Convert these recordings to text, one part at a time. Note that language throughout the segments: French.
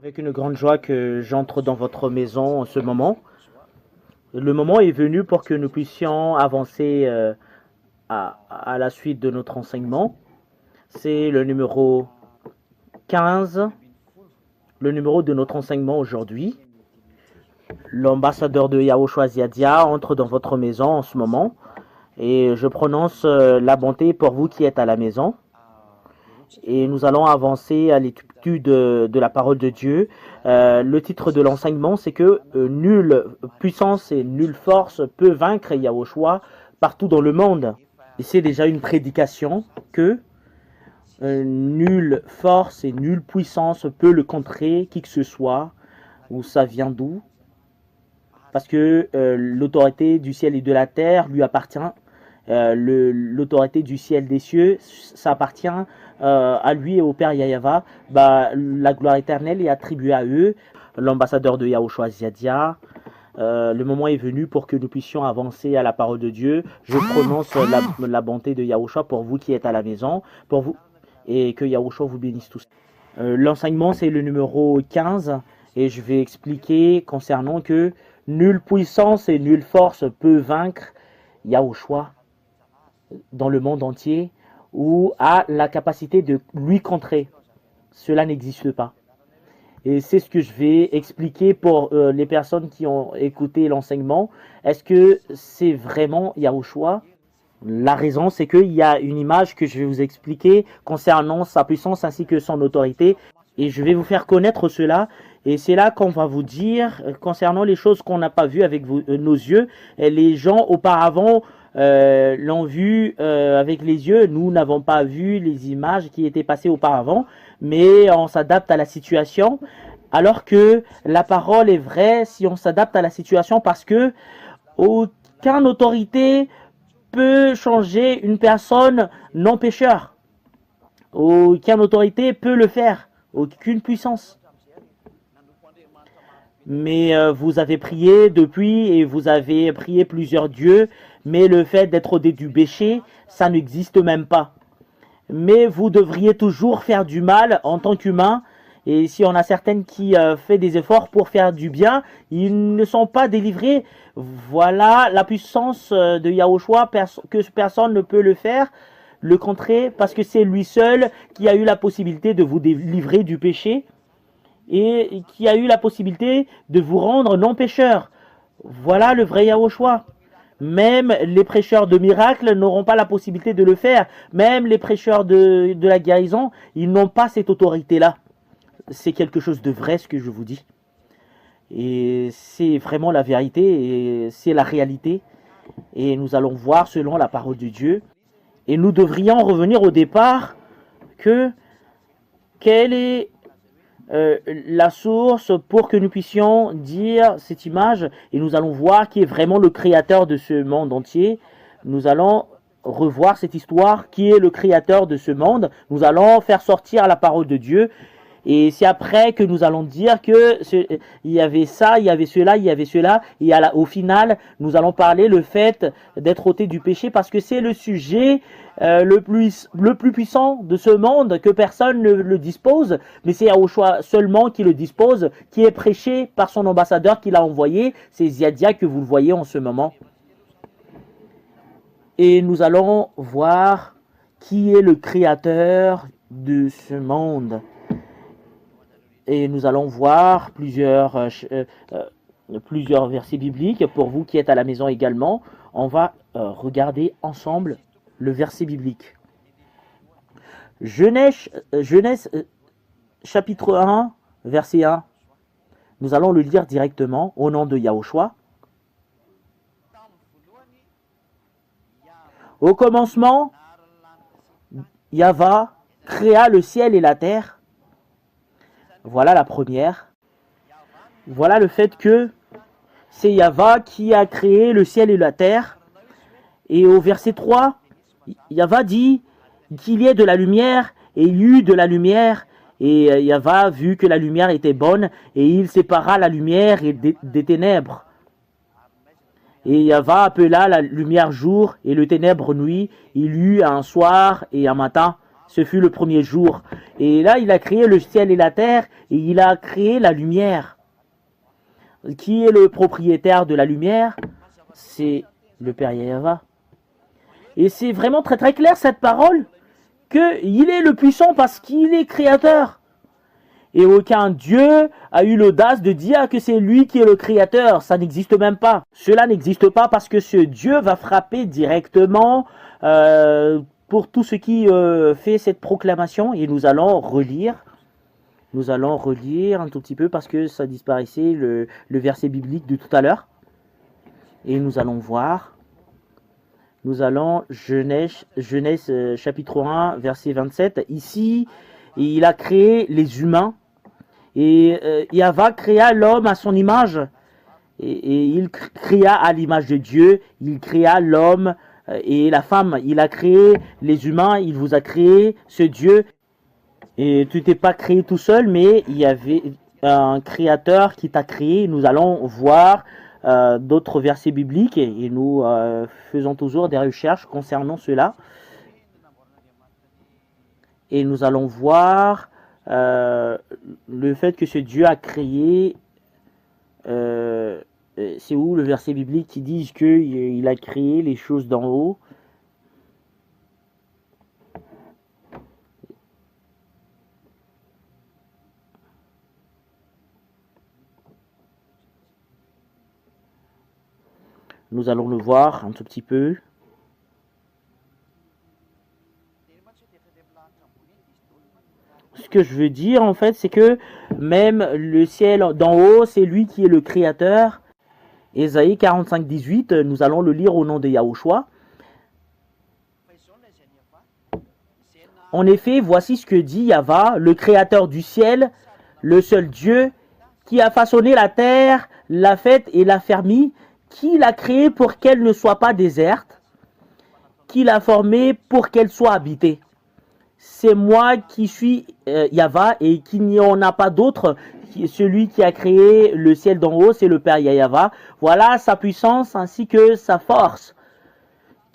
Avec une grande joie que j'entre dans votre maison en ce moment. Le moment est venu pour que nous puissions avancer à la suite de notre enseignement. C'est le numéro 15, le numéro de notre enseignement aujourd'hui. L'ambassadeur de Yahushua Ziadia entre dans votre maison en ce moment et je prononce la bonté pour vous qui êtes à la maison. Et nous allons avancer à l'étude de la parole de Dieu. Le titre de l'enseignement, c'est que nulle puissance et nulle force peut vaincre Yahushua partout dans le monde. Et c'est déjà une prédication que nulle force et nulle puissance peut le contrer, qui que ce soit, ou ça vient d'où. Parce que l'autorité du ciel et de la terre lui appartient. L'autorité du ciel des cieux, ça appartient à lui et au Père Yahava. La gloire éternelle est attribuée à eux. L'ambassadeur de Yahushua Ziadia. Le moment est venu pour que nous puissions avancer à la parole de Dieu. Je prononce la bonté de Yahushua pour vous qui êtes à la maison, pour vous, et que Yahushua vous bénisse tous. L'enseignement, c'est le numéro 15, et je vais expliquer concernant que nulle puissance et nulle force peut vaincre Yahushua dans le monde entier ou a la capacité de lui contrer. Cela n'existe pas. Et c'est ce que je vais expliquer pour les personnes qui ont écouté l'enseignement. Est-ce que c'est vraiment Yahushua? La raison, c'est qu'il y a une image que je vais vous expliquer concernant sa puissance ainsi que son autorité. Et je vais vous faire connaître cela. Et c'est là qu'on va vous dire, concernant les choses qu'on n'a pas vues avec nos yeux. Et les gens auparavant l'ont vu avec les yeux. Nous n'avons pas vu les images qui étaient passées auparavant. Mais on s'adapte à la situation. Alors que la parole est vraie si on s'adapte à la situation, parce que aucune autorité peut changer une personne non pécheur. Aucune autorité peut le faire. Aucune puissance. Mais vous avez prié depuis et vous avez prié plusieurs dieux. Mais le fait d'être ôté du péché, ça n'existe même pas. Mais vous devriez toujours faire du mal en tant qu'humain. Et si on a certaines qui font des efforts pour faire du bien, ils ne sont pas délivrés. Voilà la puissance de Yahushua, que personne ne peut le faire, le contrer, parce que c'est lui seul qui a eu la possibilité de vous délivrer du péché et qui a eu la possibilité de vous rendre non pécheur. Voilà le vrai Yahushua. Même les prêcheurs de miracles n'auront pas la possibilité de le faire. Même les prêcheurs de la guérison, ils n'ont pas cette autorité-là. C'est quelque chose de vrai ce que je vous dis. Et c'est vraiment la vérité et c'est la réalité. Et nous allons voir selon la parole de Dieu. Et nous devrions revenir au départ que quelle est la source pour que nous puissions dire cette image, et nous allons voir qui est vraiment le créateur de ce monde entier. Nous allons revoir cette histoire, qui est le créateur de ce monde. Nous allons faire sortir la parole de Dieu, et c'est après que nous allons dire que il y avait ça, il y avait cela, il y avait cela, et au final nous allons parler le fait d'être ôté du péché, parce que c'est le sujet le plus puissant de ce monde, que personne ne le dispose, mais c'est Yahushua seulement qui le dispose, qui est prêché par son ambassadeur qu'il a envoyé, c'est Ziadia que vous le voyez en ce moment. Et nous allons voir qui est le créateur de ce monde. Et nous allons voir plusieurs versets bibliques. Pour vous qui êtes à la maison également, on va regarder ensemble le verset biblique. Genèse chapitre 1, verset 1. Nous allons le lire directement au nom de Yahushua. Au commencement, Yahva créa le ciel et la terre. Voilà la première. Voilà le fait que c'est Yahva qui a créé le ciel et la terre. Et au verset 3, Yahva dit qu'il y ait de la lumière, et il y eut de la lumière. Et Yahva vu que la lumière était bonne, et il sépara la lumière des ténèbres. Et Yahva appela la lumière jour, et le ténèbre nuit. Il y eut un soir et un matin. Ce fut le premier jour. Et là, il a créé le ciel et la terre et il a créé la lumière. Qui est le propriétaire de la lumière? C'est le Père Yahva. Et c'est vraiment très très clair cette parole, qu'il est le puissant parce qu'il est créateur. Et aucun Dieu a eu l'audace de dire que c'est lui qui est le créateur. Ça n'existe même pas. Cela n'existe pas parce que ce Dieu va frapper directement pour tout ce qui fait cette proclamation. Et nous allons relire. Nous allons relire un tout petit peu parce que ça disparaissait le verset biblique de tout à l'heure. Et nous allons voir. Nous allons Genèse chapitre 1, verset 27. Ici, il a créé les humains. Et Yahva créa l'homme à son image. Et il créa à l'image de Dieu. Il créa l'homme et la femme. Il a créé les humains. Il vous a créé, ce Dieu. Et tu t'es pas créé tout seul, mais il y avait un créateur qui t'a créé. Nous allons voir d'autres versets bibliques et nous faisons toujours des recherches concernant cela. Et nous allons voir le fait que ce Dieu a créé, c'est où le verset biblique qui dit qu'il a créé les choses d'en haut. Nous allons le voir un tout petit peu. Ce que je veux dire en fait, c'est que même le ciel d'en haut, c'est lui qui est le créateur. Ésaïe 45, 18, nous allons le lire au nom de Yahushua. En effet, voici ce que dit Yahva, le créateur du ciel, le seul Dieu, qui a façonné la terre, l'a faite et l'a fermie, qui l'a créée pour qu'elle ne soit pas déserte, qui l'a formée pour qu'elle soit habitée. C'est moi qui suis Yahva et qu'il n'y en a pas d'autre. Celui qui a créé le ciel d'en haut, c'est le Père Yahva. Voilà sa puissance ainsi que sa force.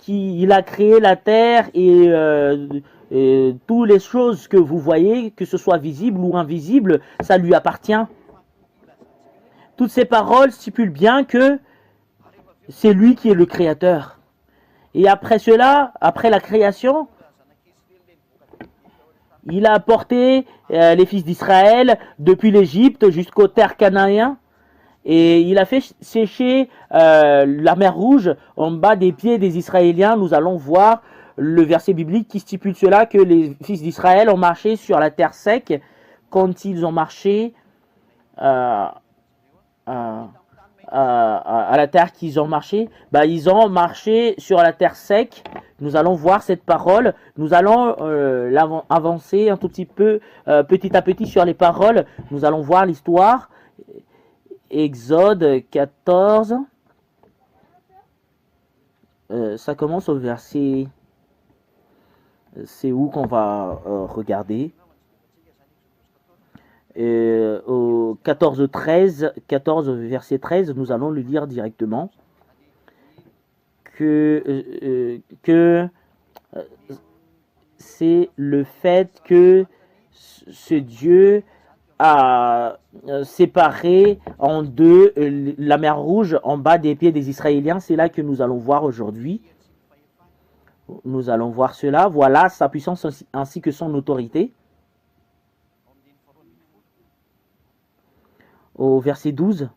Il a créé la terre et toutes les choses que vous voyez, que ce soit visible ou invisible, ça lui appartient. Toutes ces paroles stipulent bien que c'est lui qui est le créateur. Et après cela, après la création, il a porté les fils d'Israël depuis l'Égypte jusqu'aux terres cananéennes. Et il a fait sécher la mer Rouge en bas des pieds des Israéliens. Nous allons voir le verset biblique qui stipule cela, que les fils d'Israël ont marché sur la terre sec quand ils ont marché à la terre qu'ils ont marché, ils ont marché sur la terre sec. Nous allons voir cette parole. Nous allons avancer un tout petit peu, petit à petit sur les paroles. Nous allons voir l'histoire. Exode 14. Ça commence au verset... C'est où qu'on va regarder au 14, 13, 14 verset 13, nous allons le lire directement. Que c'est le fait que ce Dieu a séparé en deux la mer Rouge en bas des pieds des Israéliens. C'est là que nous allons voir aujourd'hui. Nous allons voir cela. Voilà sa puissance ainsi que son autorité. Au verset 12.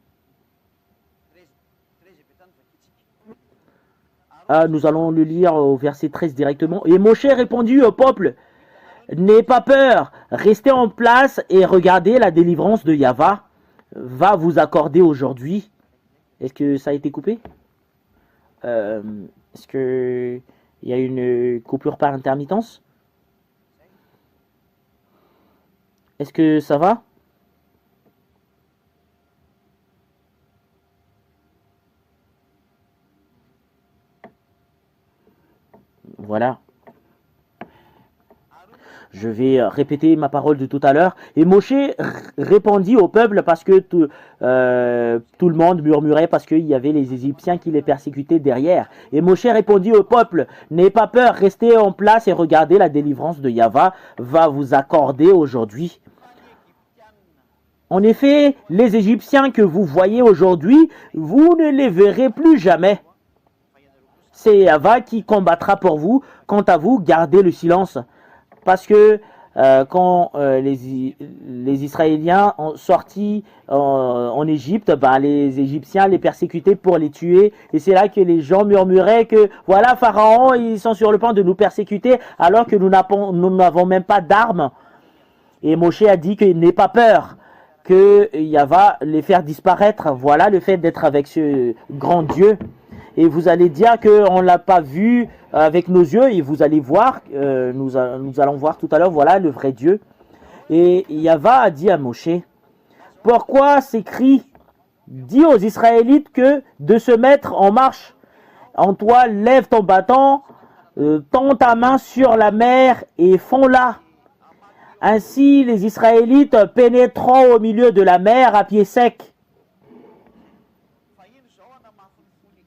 Nous allons le lire au verset 13 directement. Et Moshe répondit au peuple, n'ayez pas peur, restez en place et regardez la délivrance de Yahva va vous accorder aujourd'hui. Est-ce que ça a été coupé? Est-ce qu'il y a une coupure par intermittence? Est-ce que ça va? Voilà. Je vais répéter ma parole de tout à l'heure. Et Moshe répondit au peuple parce que tout le monde murmurait parce qu'il y avait les Égyptiens qui les persécutaient derrière. Et Moshe répondit au peuple, n'ayez pas peur, restez en place et regardez la délivrance de Yahva va vous accorder aujourd'hui. En effet, les Égyptiens que vous voyez aujourd'hui, vous ne les verrez plus jamais. C'est Yahva qui combattra pour vous. Quant à vous, gardez le silence. Parce que quand les Israéliens ont sorti en Égypte, les Égyptiens les persécutaient pour les tuer. Et c'est là que les gens murmuraient que voilà, Pharaon, ils sont sur le point de nous persécuter alors que nous n'avons même pas d'armes. Et Moshe a dit qu'il n'ait pas peur, que Yahva les faire disparaître. Voilà le fait d'être avec ce grand Dieu. Et vous allez dire qu'on ne l'a pas vu avec nos yeux, et vous allez voir, nous allons voir tout à l'heure, voilà le vrai Dieu. Et Yahva a dit à Moshe, pourquoi ces cris? Dis aux Israélites que de se mettre en marche. En toi, lève ton bâton, tends ta main sur la mer et fonds-la. Ainsi, les Israélites pénétreront au milieu de la mer à pied sec.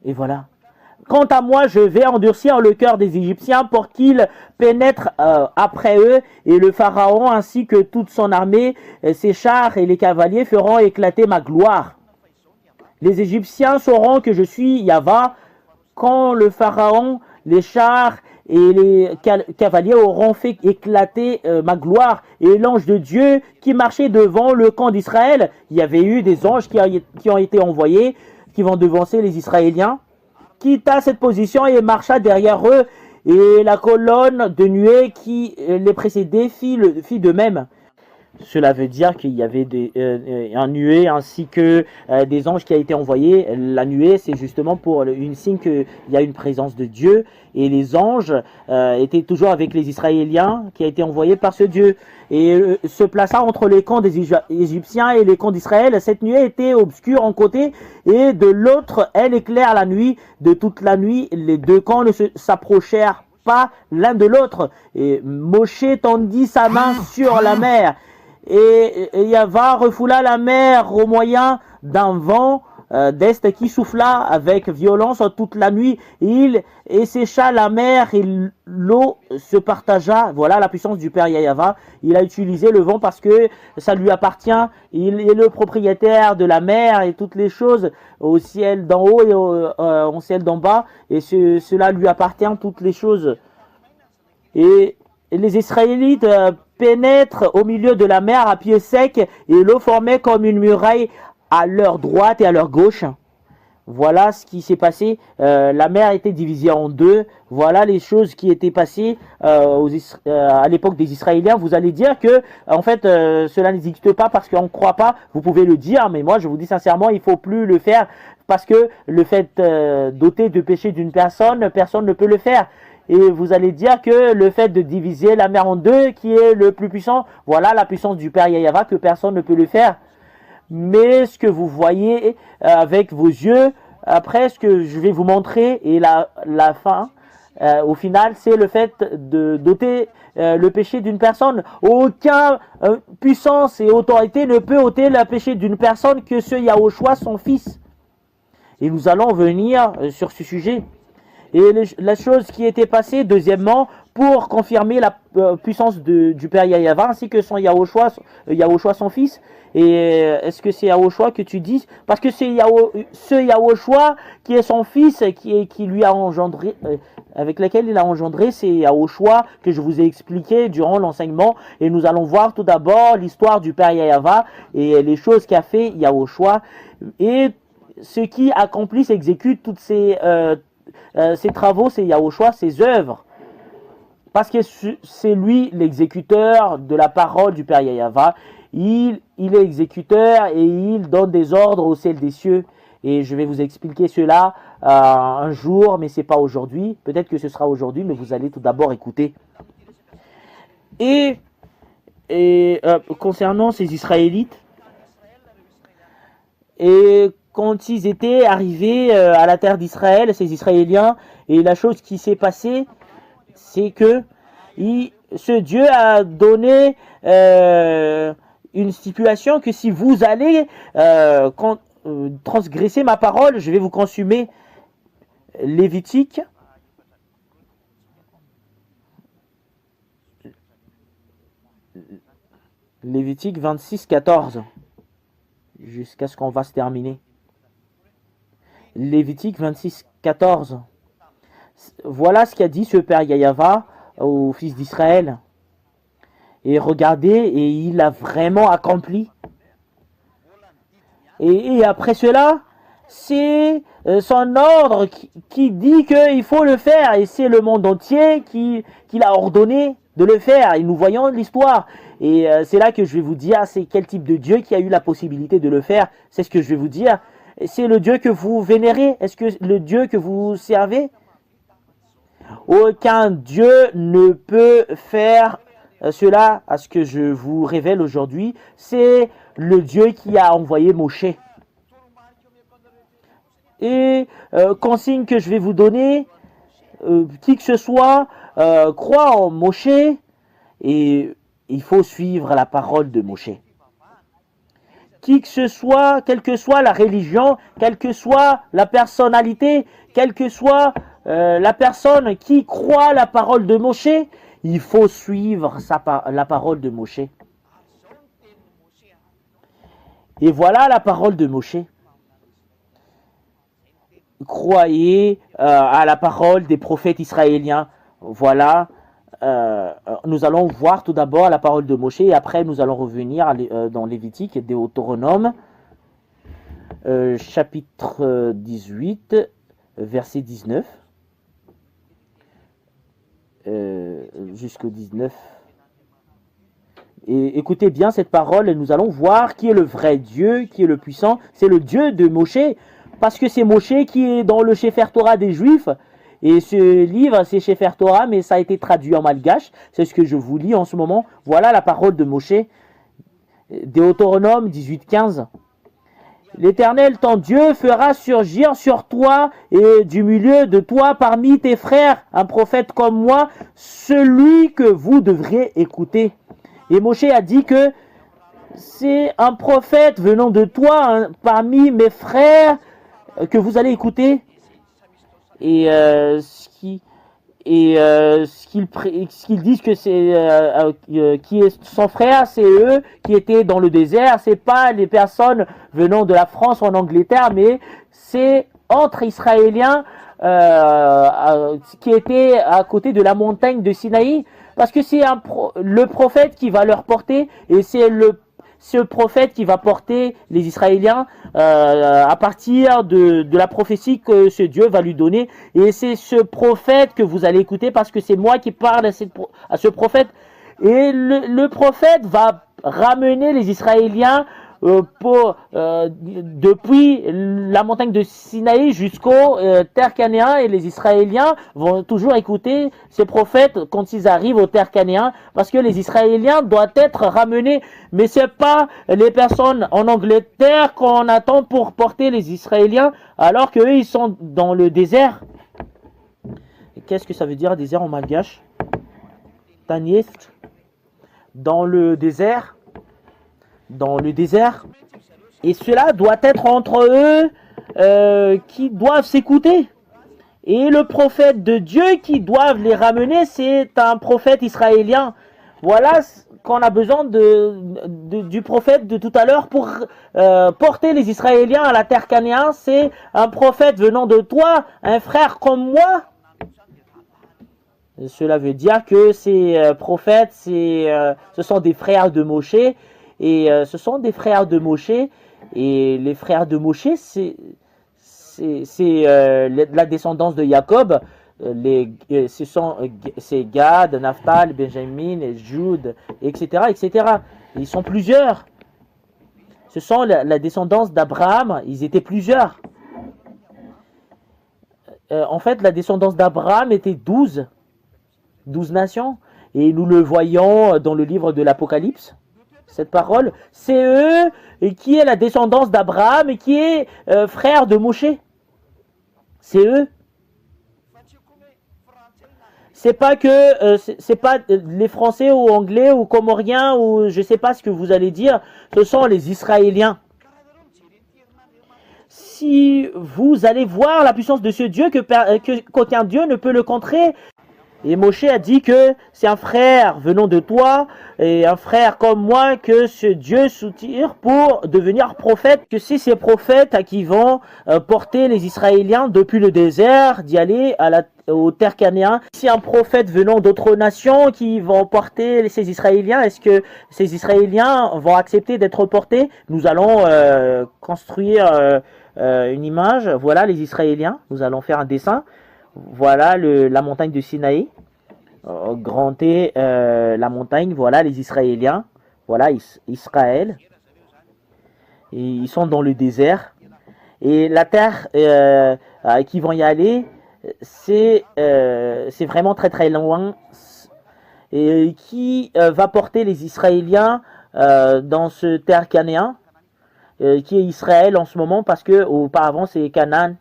Et voilà. Quant à moi, je vais endurcir le cœur des Égyptiens pour qu'ils pénètrent après eux, et le Pharaon ainsi que toute son armée, ses chars et les cavaliers feront éclater ma gloire. Les Égyptiens sauront que je suis Yahva quand le Pharaon, les chars et les cavaliers auront fait éclater ma gloire. Et l'ange de Dieu qui marchait devant le camp d'Israël, il y avait eu des anges qui ont été envoyés, qui vont devancer les Israéliens, quitta cette position et marcha derrière eux, et la colonne de nuée qui les précédait fit de même. Cela veut dire qu'il y avait un nuée ainsi que des anges qui a été envoyé. La nuée, c'est justement pour une signe qu'il y a une présence de Dieu. Et les anges étaient toujours avec les Israéliens qui a été envoyé par ce Dieu. Et se plaça entre les camps des Égyptiens et les camps d'Israël. Cette nuée était obscure en côté, et de l'autre, elle éclaire la nuit. De toute la nuit, les deux camps ne s'approchèrent pas l'un de l'autre. Et Moshe tendit sa main sur la mer. Et Yahva refoula la mer au moyen d'un vent d'est qui souffla avec violence toute la nuit. Et sécha la mer et l'eau se partagea. Voilà la puissance du Père Yahva. Il a utilisé le vent parce que ça lui appartient. Il est le propriétaire de la mer et toutes les choses au ciel d'en haut et au ciel d'en bas. Et cela lui appartient, toutes les choses. Et les Israélites pénètrent au milieu de la mer à pied sec, et l'eau formait comme une muraille à leur droite et à leur gauche. Voilà ce qui s'est passé. La mer était divisée en deux. Voilà les choses qui étaient passées à l'époque des Israéliens. Vous allez dire que, en fait, cela n'existe pas parce qu'on ne croit pas. Vous pouvez le dire, mais moi, je vous dis sincèrement, il ne faut plus le faire parce que le fait d'ôter de péché d'une personne, personne ne peut le faire. Et vous allez dire que le fait de diviser la mer en deux, qui est le plus puissant, voilà la puissance du Père Yahva, que personne ne peut le faire. Mais ce que vous voyez avec vos yeux, après ce que je vais vous montrer, et la fin, au final, c'est le fait de d'ôter le péché d'une personne. Aucune puissance et autorité ne peut ôter le péché d'une personne que ce Yahushua, son fils. Et nous allons venir sur ce sujet. Et la chose qui était passée, deuxièmement, pour confirmer la puissance du Père Yahva, ainsi que son Yahushua son fils. Et est-ce que c'est Yahushua que tu dis? Parce que c'est ce Yahushua qui est son fils, qui lui a engendré, avec lequel il a engendré, c'est Yahushua que je vous ai expliqué durant l'enseignement. Et nous allons voir tout d'abord l'histoire du Père Yahva et les choses qu'a fait Yahushua. Et ce qui accomplit, s'exécute toutes ces travaux, c'est Yahushua, ses œuvres. Parce que c'est lui l'exécuteur de la parole du Père Yahva. Il est exécuteur et il donne des ordres au ciel des cieux. Et je vais vous expliquer cela un jour, mais ce n'est pas aujourd'hui. Peut-être que ce sera aujourd'hui, mais vous allez tout d'abord écouter. Et concernant ces Israélites, et quand ils étaient arrivés à la terre d'Israël, ces Israéliens, et la chose qui s'est passée, c'est que ce Dieu a donné une stipulation que si vous allez transgresser ma parole, je vais vous consumer. Lévitique. Lévitique 26, 14. Jusqu'à ce qu'on va se terminer. Lévitique 26, 14. Voilà ce qu'a dit ce père Yahava aux fils d'Israël. Et regardez, et il a vraiment accompli. Et après cela, c'est son ordre qui dit qu'il faut le faire. Et c'est le monde entier qui l'a ordonné de le faire. Et nous voyons l'histoire. Et c'est là que je vais vous dire, c'est quel type de Dieu qui a eu la possibilité de le faire. C'est ce que je vais vous dire. C'est le Dieu que vous vénérez. Est-ce que le Dieu que vous servez? Aucun Dieu ne peut faire cela à ce que je vous révèle aujourd'hui. C'est le Dieu qui a envoyé Moshe. Et consigne que je vais vous donner, qui que ce soit, croit en Moshe, et il faut suivre la parole de Moshe. Qui que ce soit, quelle que soit la religion, quelle que soit la personnalité, quelle que soit la personne qui croit la parole de Moshe, il faut suivre la parole de Moshe. Et voilà la parole de Moshe. Croyez à la parole des prophètes israéliens. Voilà. Nous allons voir tout d'abord la parole de Moshe et après nous allons revenir dans Lévitique et Deutéronome, chapitre 18, verset 19 jusqu'au 19. Et écoutez bien cette parole et nous allons voir qui est le vrai Dieu, qui est le puissant. C'est le Dieu de Moshe, parce que c'est Moshe qui est dans le Sefer Torah des Juifs. Et ce livre, c'est Sefer Torah, mais ça a été traduit en malgache. C'est ce que je vous lis en ce moment. Voilà la parole de Moshe. Deutéronome 18, 15. L'Éternel, ton Dieu, fera surgir sur toi et du milieu de toi parmi tes frères un prophète comme moi, celui que vous devriez écouter. Et Moshe a dit que c'est un prophète venant de toi, parmi mes frères, que vous allez écouter. Et ce qu'ils disent que c'est qui est son frère, c'est eux qui étaient dans le désert. C'est pas les personnes venant de la France ou en Angleterre, mais c'est entre Israéliens qui étaient à côté de la montagne de Sinaï, parce que c'est le prophète qui va leur porter, et c'est ce prophète qui va porter les Israéliens à partir de la prophétie que ce Dieu va lui donner. Et c'est ce prophète que vous allez écouter, parce que c'est moi qui parle à ce prophète. Et le prophète va ramener les Israéliens depuis la montagne de Sinaï jusqu'au terre canéen, et les Israéliens vont toujours écouter ces prophètes quand ils arrivent au terre canéen, parce que les Israéliens doivent être ramenés. Mais c'est pas les personnes en Angleterre qu'on attend pour porter les Israéliens, alors qu'eux ils sont dans le désert. Qu'est-ce que ça veut dire désert en malgache? Taniest, dans le désert. Dans le désert, et cela doit être entre eux qui doivent s'écouter. Et le prophète de Dieu qui doivent les ramener, c'est un prophète israélien. Voilà qu'on a besoin du prophète de tout à l'heure pour porter les Israéliens à la terre canéen. C'est un prophète venant de toi, un frère comme moi. Cela veut dire que ces prophètes, ce sont des frères de Moshe. Et ce sont des frères de Moshe. Et les frères de Moshe, c'est la descendance de Jacob. C'est Gad, Naphtal, Benjamin, et Jude, etc., etc. Ils sont plusieurs. Ce sont la descendance d'Abraham. Ils étaient plusieurs. En fait, la descendance d'Abraham était 12 nations. Et nous le voyons dans le livre de l'Apocalypse. Cette parole, c'est eux qui est la descendance d'Abraham et qui est frère de Moshe. C'est eux. C'est pas que c'est pas les Français ou Anglais ou Comoriens ou je sais pas ce que vous allez dire. Ce sont les Israéliens. Si vous allez voir la puissance de ce Dieu qu'aucun Dieu ne peut le contrer. Et Moshe a dit que c'est un frère venant de toi et un frère comme moi que ce Dieu soutire pour devenir prophète. Que c'est ces prophètes qui vont porter les Israéliens depuis le désert, d'y aller aux terres canéennes. C'est un prophète venant d'autres nations qui vont porter ces Israéliens. Est-ce que ces Israéliens vont accepter d'être portés? Nous allons construire une image. Voilà les Israéliens. Nous allons faire un dessin. Voilà la montagne de Sinaï. Grand T, la montagne. Voilà les Israéliens. Voilà Israël. Et ils sont dans le désert. Et la terre qui vont y aller, c'est vraiment très très loin. Et qui va porter les Israéliens dans ce terre canéen, qui est Israël en ce moment, parce que auparavant c'est Canaan.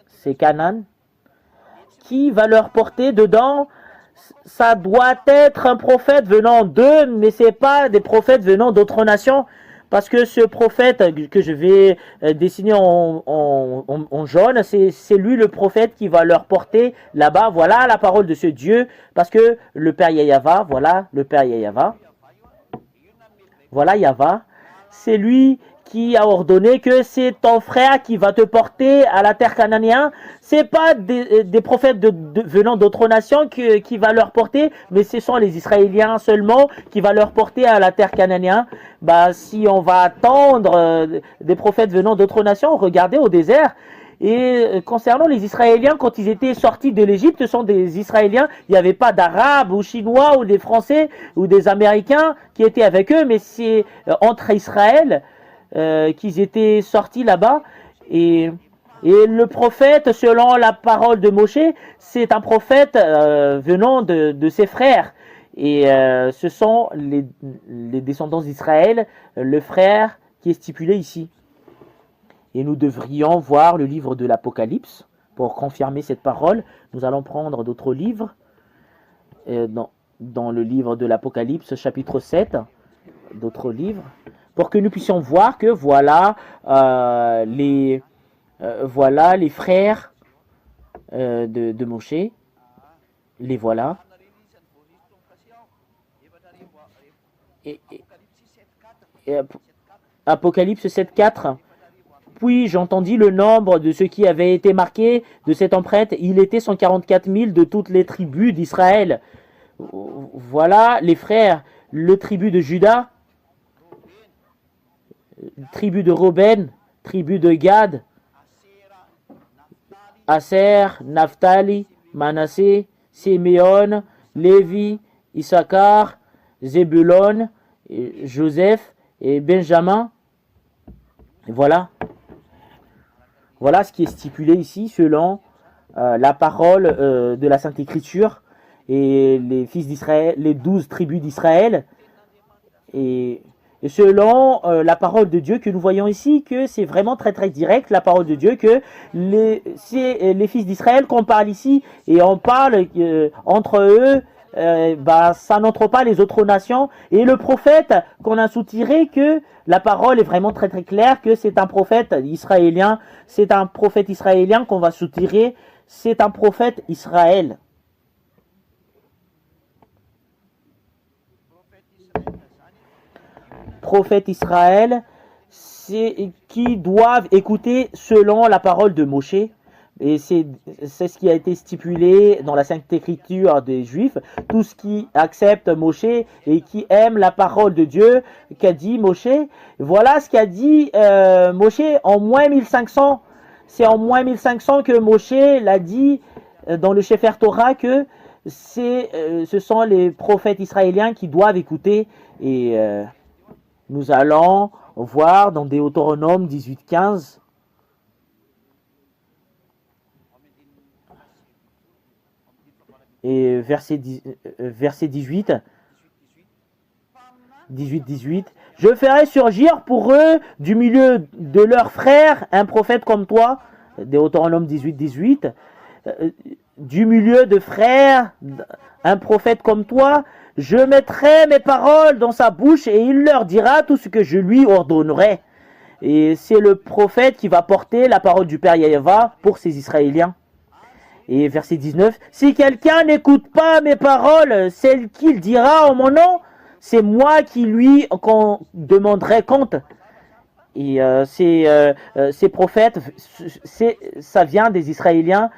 C'est Canaan. Qui va leur porter dedans? Ça doit être un prophète venant d'eux, mais c'est pas des prophètes venant d'autres nations. Parce que ce prophète que je vais dessiner en jaune, c'est lui le prophète qui va leur porter là-bas. Voilà la parole de ce Dieu. Parce que le Père Yahva, voilà le Père Yahva. Voilà Yahva. C'est lui qui a ordonné que c'est ton frère qui va te porter à la terre cananéenne. C'est pas des prophètes venant d'autres nations qui va leur porter, mais ce sont les Israéliens seulement qui va leur porter à la terre cananéenne. Bah, si on va attendre des prophètes venant d'autres nations, regardez au désert. Et concernant les Israéliens, quand ils étaient sortis de l'Égypte, ce sont des Israéliens, il n'y avait pas d'Arabes ou Chinois ou des Français ou des Américains qui étaient avec eux, mais c'est entre Israël qu'ils étaient sortis là-bas. Et le prophète, selon la parole de Moshe, c'est un prophète venant de ses frères. Et ce sont les descendants d'Israël, le frère qui est stipulé ici. Et nous devrions voir le livre de l'Apocalypse pour confirmer cette parole. Nous allons prendre d'autres livres. Dans le livre de l'Apocalypse, chapitre 7, d'autres livres, pour que nous puissions voir que voilà les frères de Moshe. Les voilà. Et Apocalypse 7.4. Puis j'entendis le nombre de ceux qui avaient été marqués de cette empreinte. Il était 144 000 de toutes les tribus d'Israël. Voilà les frères, le tribu de Juda, tribu de Ruben, tribu de Gad, Aser, Naphtali, Manassé, Siméon, Lévi, Issachar, Zébulon, Joseph et Benjamin. Et voilà. Voilà ce qui est stipulé ici selon la parole de la Sainte Écriture et les fils d'Israël, les 12 tribus d'Israël. Et selon la parole de Dieu que nous voyons ici, que c'est vraiment très très direct, la parole de Dieu, que c'est les fils d'Israël qu'on parle ici, et on parle entre eux, ça n'entre pas les autres nations. Et le prophète qu'on a soutiré, que la parole est vraiment très très claire, que c'est un prophète israélien, c'est un prophète israélien qu'on va soutirer, c'est un prophète Israël. Prophète Israël, c'est qui doivent écouter selon la parole de Moshe. Et c'est ce qui a été stipulé dans la Sainte Écriture des Juifs. Tout ce qui accepte Moshe et qui aime la parole de Dieu qu'a dit Moshe. Voilà ce qu'a dit Moshe en moins 1500. C'est en moins 1500 que Moshe l'a dit dans le Sefer Torah que ce sont les prophètes israéliens qui doivent écouter. Et nous allons voir dans Deutéronome 18.15. Et verset 18, 18. Je ferai surgir pour eux du milieu de leurs frères un prophète comme toi. Deutéronome 18. du milieu de frères, un prophète comme toi, je mettrai mes paroles dans sa bouche et il leur dira tout ce que je lui ordonnerai. Et c'est le prophète qui va porter la parole du Père Yahva pour ces Israéliens. Et verset 19, si quelqu'un n'écoute pas mes paroles, celles qu'il dira en mon nom, c'est moi qui lui demanderai compte. Et ces prophètes, ça vient des Israéliens.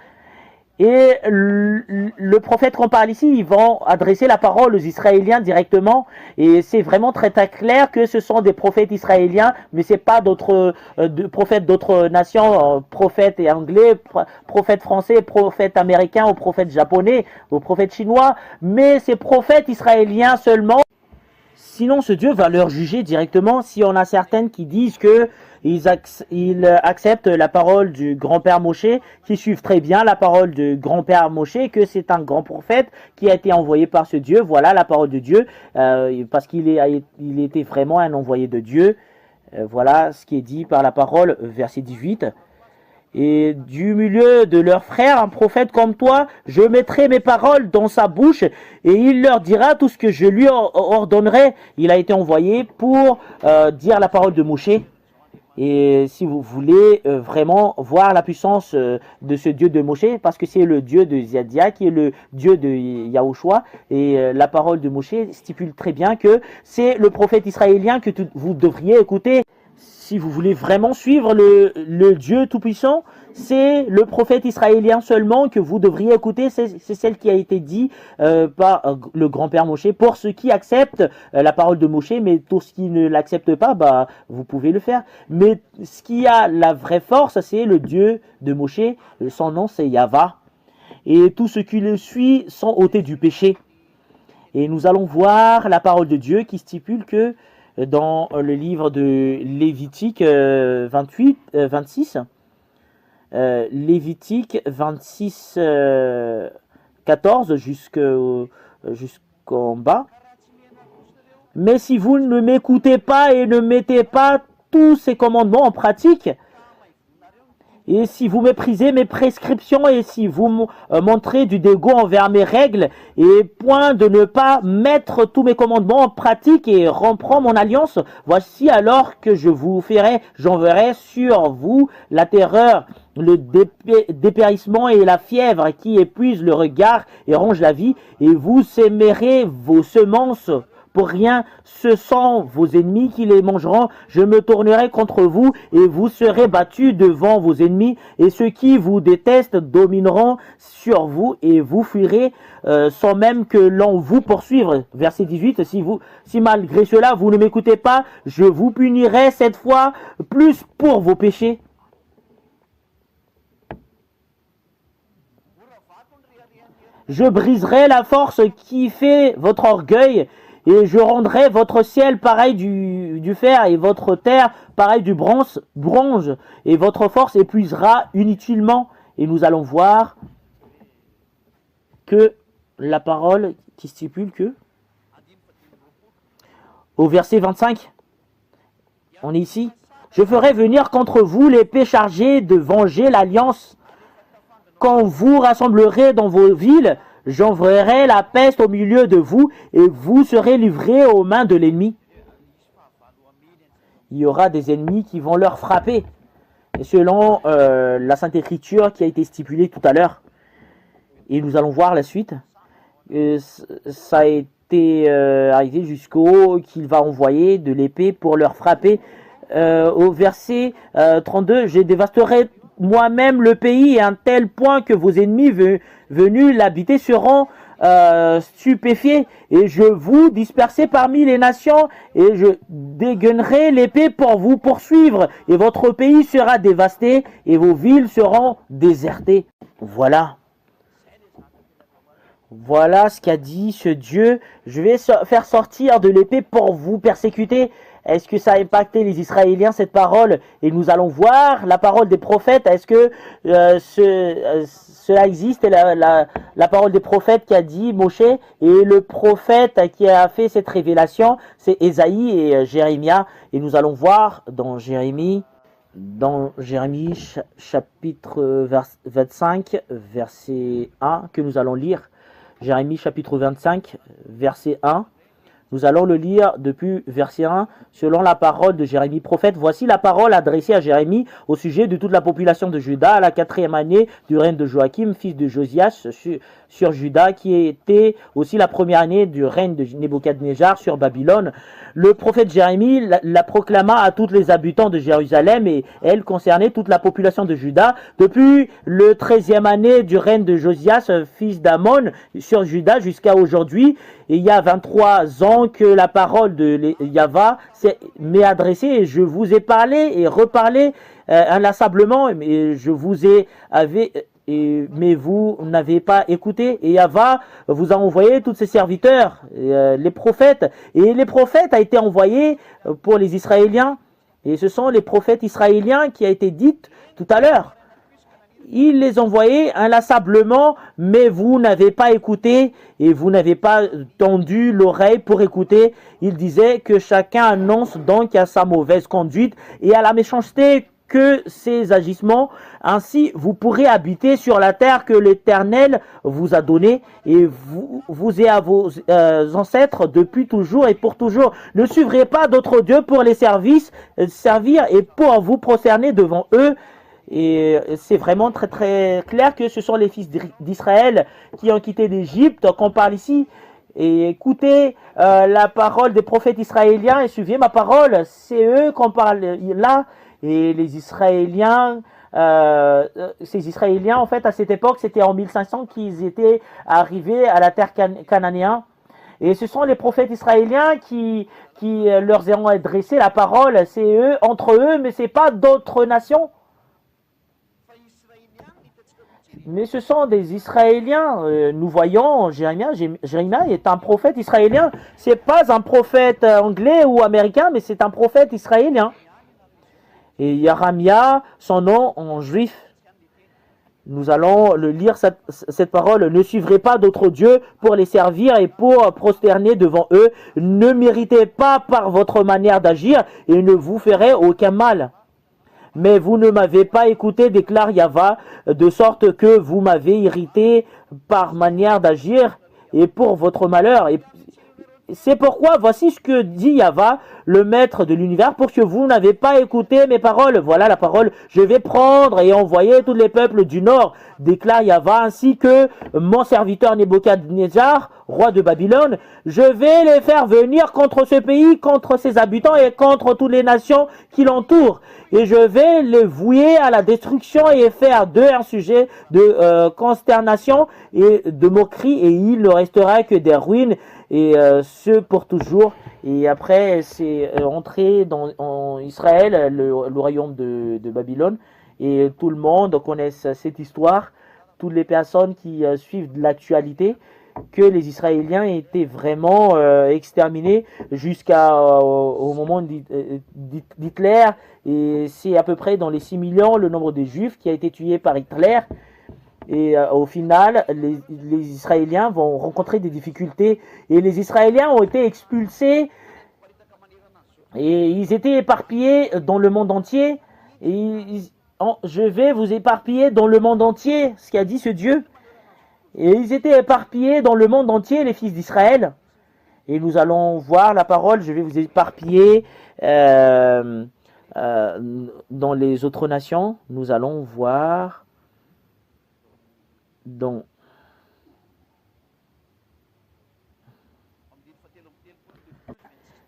Et le prophète qu'on parle ici, ils vont adresser la parole aux Israéliens directement. Et c'est vraiment très très clair que ce sont des prophètes israéliens, mais c'est pas d'autres prophètes d'autres nations, prophètes anglais, prophètes français, prophètes américains ou prophètes japonais ou prophètes chinois, mais c'est prophètes israéliens seulement. Sinon, ce Dieu va leur juger directement si on a certaines qui disent que ils acceptent la parole du grand-père Moshe, qui suivent très bien la parole du grand-père Moshe, que c'est un grand prophète qui a été envoyé par ce Dieu. Voilà la parole de Dieu, parce qu'il était vraiment un envoyé de Dieu. Voilà ce qui est dit par la parole, verset 18. Et du milieu de leurs frères, un prophète comme toi, je mettrai mes paroles dans sa bouche et il leur dira tout ce que je lui ordonnerai. Il a été envoyé pour dire la parole de Moshe. Et si vous voulez vraiment voir la puissance de ce Dieu de Moshe, parce que c'est le Dieu de Ziadia qui est le Dieu de Yahushua, et la parole de Moshe stipule très bien que c'est le prophète israélien que vous devriez écouter. Si vous voulez vraiment suivre le Dieu Tout-Puissant, c'est le prophète israélien seulement que vous devriez écouter. C'est celle qui a été dit par le grand-père Moshe. Pour ceux qui acceptent la parole de Moshe, mais pour ceux qui ne l'acceptent pas, bah, vous pouvez le faire. Mais ce qui a la vraie force, c'est le Dieu de Moshe. Son nom, c'est Yahva. Et tous ceux qui le suivent sont ôtés du péché. Et nous allons voir la parole de Dieu qui stipule que dans le livre de Lévitique 26, Lévitique 26, 14 jusqu'en bas. Mais si vous ne m'écoutez pas et ne mettez pas tous ces commandements en pratique, et si vous méprisez mes prescriptions et si vous montrez du dégoût envers mes règles et point de ne pas mettre tous mes commandements en pratique et rompre mon alliance, voici alors que je vous ferai, j'enverrai sur vous la terreur, le dépérissement et la fièvre qui épuisent le regard et rongent la vie, et vous sèmerez vos semences pour rien, ce sont vos ennemis qui les mangeront. Je me tournerai contre vous et vous serez battus devant vos ennemis, et ceux qui vous détestent domineront sur vous et vous fuirez sans même que l'on vous poursuive. Verset 18, si malgré cela vous ne m'écoutez pas, je vous punirai cette fois plus pour vos péchés. Je briserai la force qui fait votre orgueil, et je rendrai votre ciel pareil du fer et votre terre pareil du bronze, et votre force épuisera inutilement. Et nous allons voir que la parole qui stipule que, au verset 25, on est ici, je ferai venir contre vous l'épée chargée de venger l'alliance. Quand vous rassemblerez dans vos villes, j'enverrai la peste au milieu de vous et vous serez livrés aux mains de l'ennemi. Il y aura des ennemis qui vont leur frapper, selon la Sainte Écriture qui a été stipulée tout à l'heure. Et nous allons voir la suite. Ça a été arrivé jusqu'au qu'il va envoyer de l'épée pour leur frapper. Au verset 32, je dévasterai moi-même le pays à un tel point que vos ennemis venus l'habiter seront stupéfiés, et je vous disperserai parmi les nations, et je dégainerai l'épée pour vous poursuivre, et votre pays sera dévasté, et vos villes seront désertées. Voilà ce qu'a dit ce Dieu. Je vais faire sortir de l'épée pour vous persécuter. Est-ce que ça a impacté les Israéliens, cette parole? Et nous allons voir la parole des prophètes. Est-ce que cela existe? La parole des prophètes qui a dit Moshe, et le prophète qui a fait cette révélation, c'est Ésaïe et Jérémie. Et nous allons voir dans Jérémie dans Jérémie chapitre 25, verset 1, que nous allons lire. Jérémie chapitre 25, verset 1. Nous allons le lire depuis verset 1, selon la parole de Jérémie prophète. Voici la parole adressée à Jérémie au sujet de toute la population de Juda à la 4e année du règne de Joachim, fils de Josias, sur Juda, qui était aussi la première année du règne de Nebuchadnezzar sur Babylone. Le prophète Jérémie la proclama à tous les habitants de Jérusalem et elle concernait toute la population de Juda depuis le 13e année du règne de Josias, fils d'Amon, sur Juda jusqu'à aujourd'hui. Et il y a 23 ans que la parole de Yahva m'est adressée et je vous ai parlé et reparlé inlassablement, mais je vous ai mais vous n'avez pas écouté. Et Yahva vous a envoyé tous ses serviteurs, les prophètes. Et les prophètes a été envoyé pour les Israéliens. Et ce sont les prophètes israéliens qui a été dit tout à l'heure. Il les envoyait inlassablement, mais vous n'avez pas écouté et vous n'avez pas tendu l'oreille pour écouter. Il disait que chacun annonce donc à sa mauvaise conduite et à la méchanceté que ses agissements. Ainsi, vous pourrez habiter sur la terre que l'Éternel vous a donnée et vous et à vos ancêtres depuis toujours et pour toujours. Ne suivrez pas d'autres dieux pour les servir et pour vous prosterner devant eux. Et c'est vraiment très très clair que ce sont les fils d'Israël qui ont quitté l'Égypte qu'on parle ici. Et écoutez la parole des prophètes israéliens et suivez ma parole. C'est eux qu'on parle là. Et les Israéliens, ces Israéliens en fait à cette époque c'était en 1500 qu'ils étaient arrivés à la terre cananéenne. Et ce sont les prophètes israéliens qui leur ont adressé la parole. C'est eux entre eux, mais c'est pas d'autres nations. Mais ce sont des Israéliens. Nous voyons Jérémie est un prophète israélien. C'est pas un prophète anglais ou américain, mais c'est un prophète israélien. Et Yaramia, son nom en juif. Nous allons le lire cette parole. Ne suivrez pas d'autres dieux pour les servir et pour prosterner devant eux. Ne méritez pas par votre manière d'agir et ne vous ferez aucun mal. Mais vous ne m'avez pas écouté, déclare Yahva, de sorte que vous m'avez irrité par manière d'agir et pour votre malheur. Et c'est pourquoi, voici ce que dit Yahva, le maître de l'univers, pour que vous n'avez pas écouté mes paroles. Voilà la parole. Je vais prendre et envoyer tous les peuples du nord, déclare Yahva, ainsi que mon serviteur Nebuchadnezzar, roi de Babylone. Je vais les faire venir contre ce pays, contre ses habitants et contre toutes les nations qui l'entourent. Et je vais les vouer à la destruction et faire d'eux un sujet de consternation et de moquerie. Et il ne restera que des ruines et ce pour toujours. Et après, c'est entré en Israël, le royaume de Babylone. Et tout le monde connaît cette histoire. Toutes les personnes qui suivent l'actualité, que les Israéliens étaient vraiment exterminés jusqu'au moment d'Hitler. Et c'est à peu près dans les 6 millions le nombre de Juifs qui a été tué par Hitler. Et au final, les Israéliens vont rencontrer des difficultés. Et les Israéliens ont été expulsés. Et ils étaient éparpillés dans le monde entier. Et je vais vous éparpiller dans le monde entier, ce qu'a dit ce Dieu. Et ils étaient éparpillés dans le monde entier, les fils d'Israël. Et nous allons voir la parole, je vais vous éparpiller dans les autres nations. Nous allons voir dans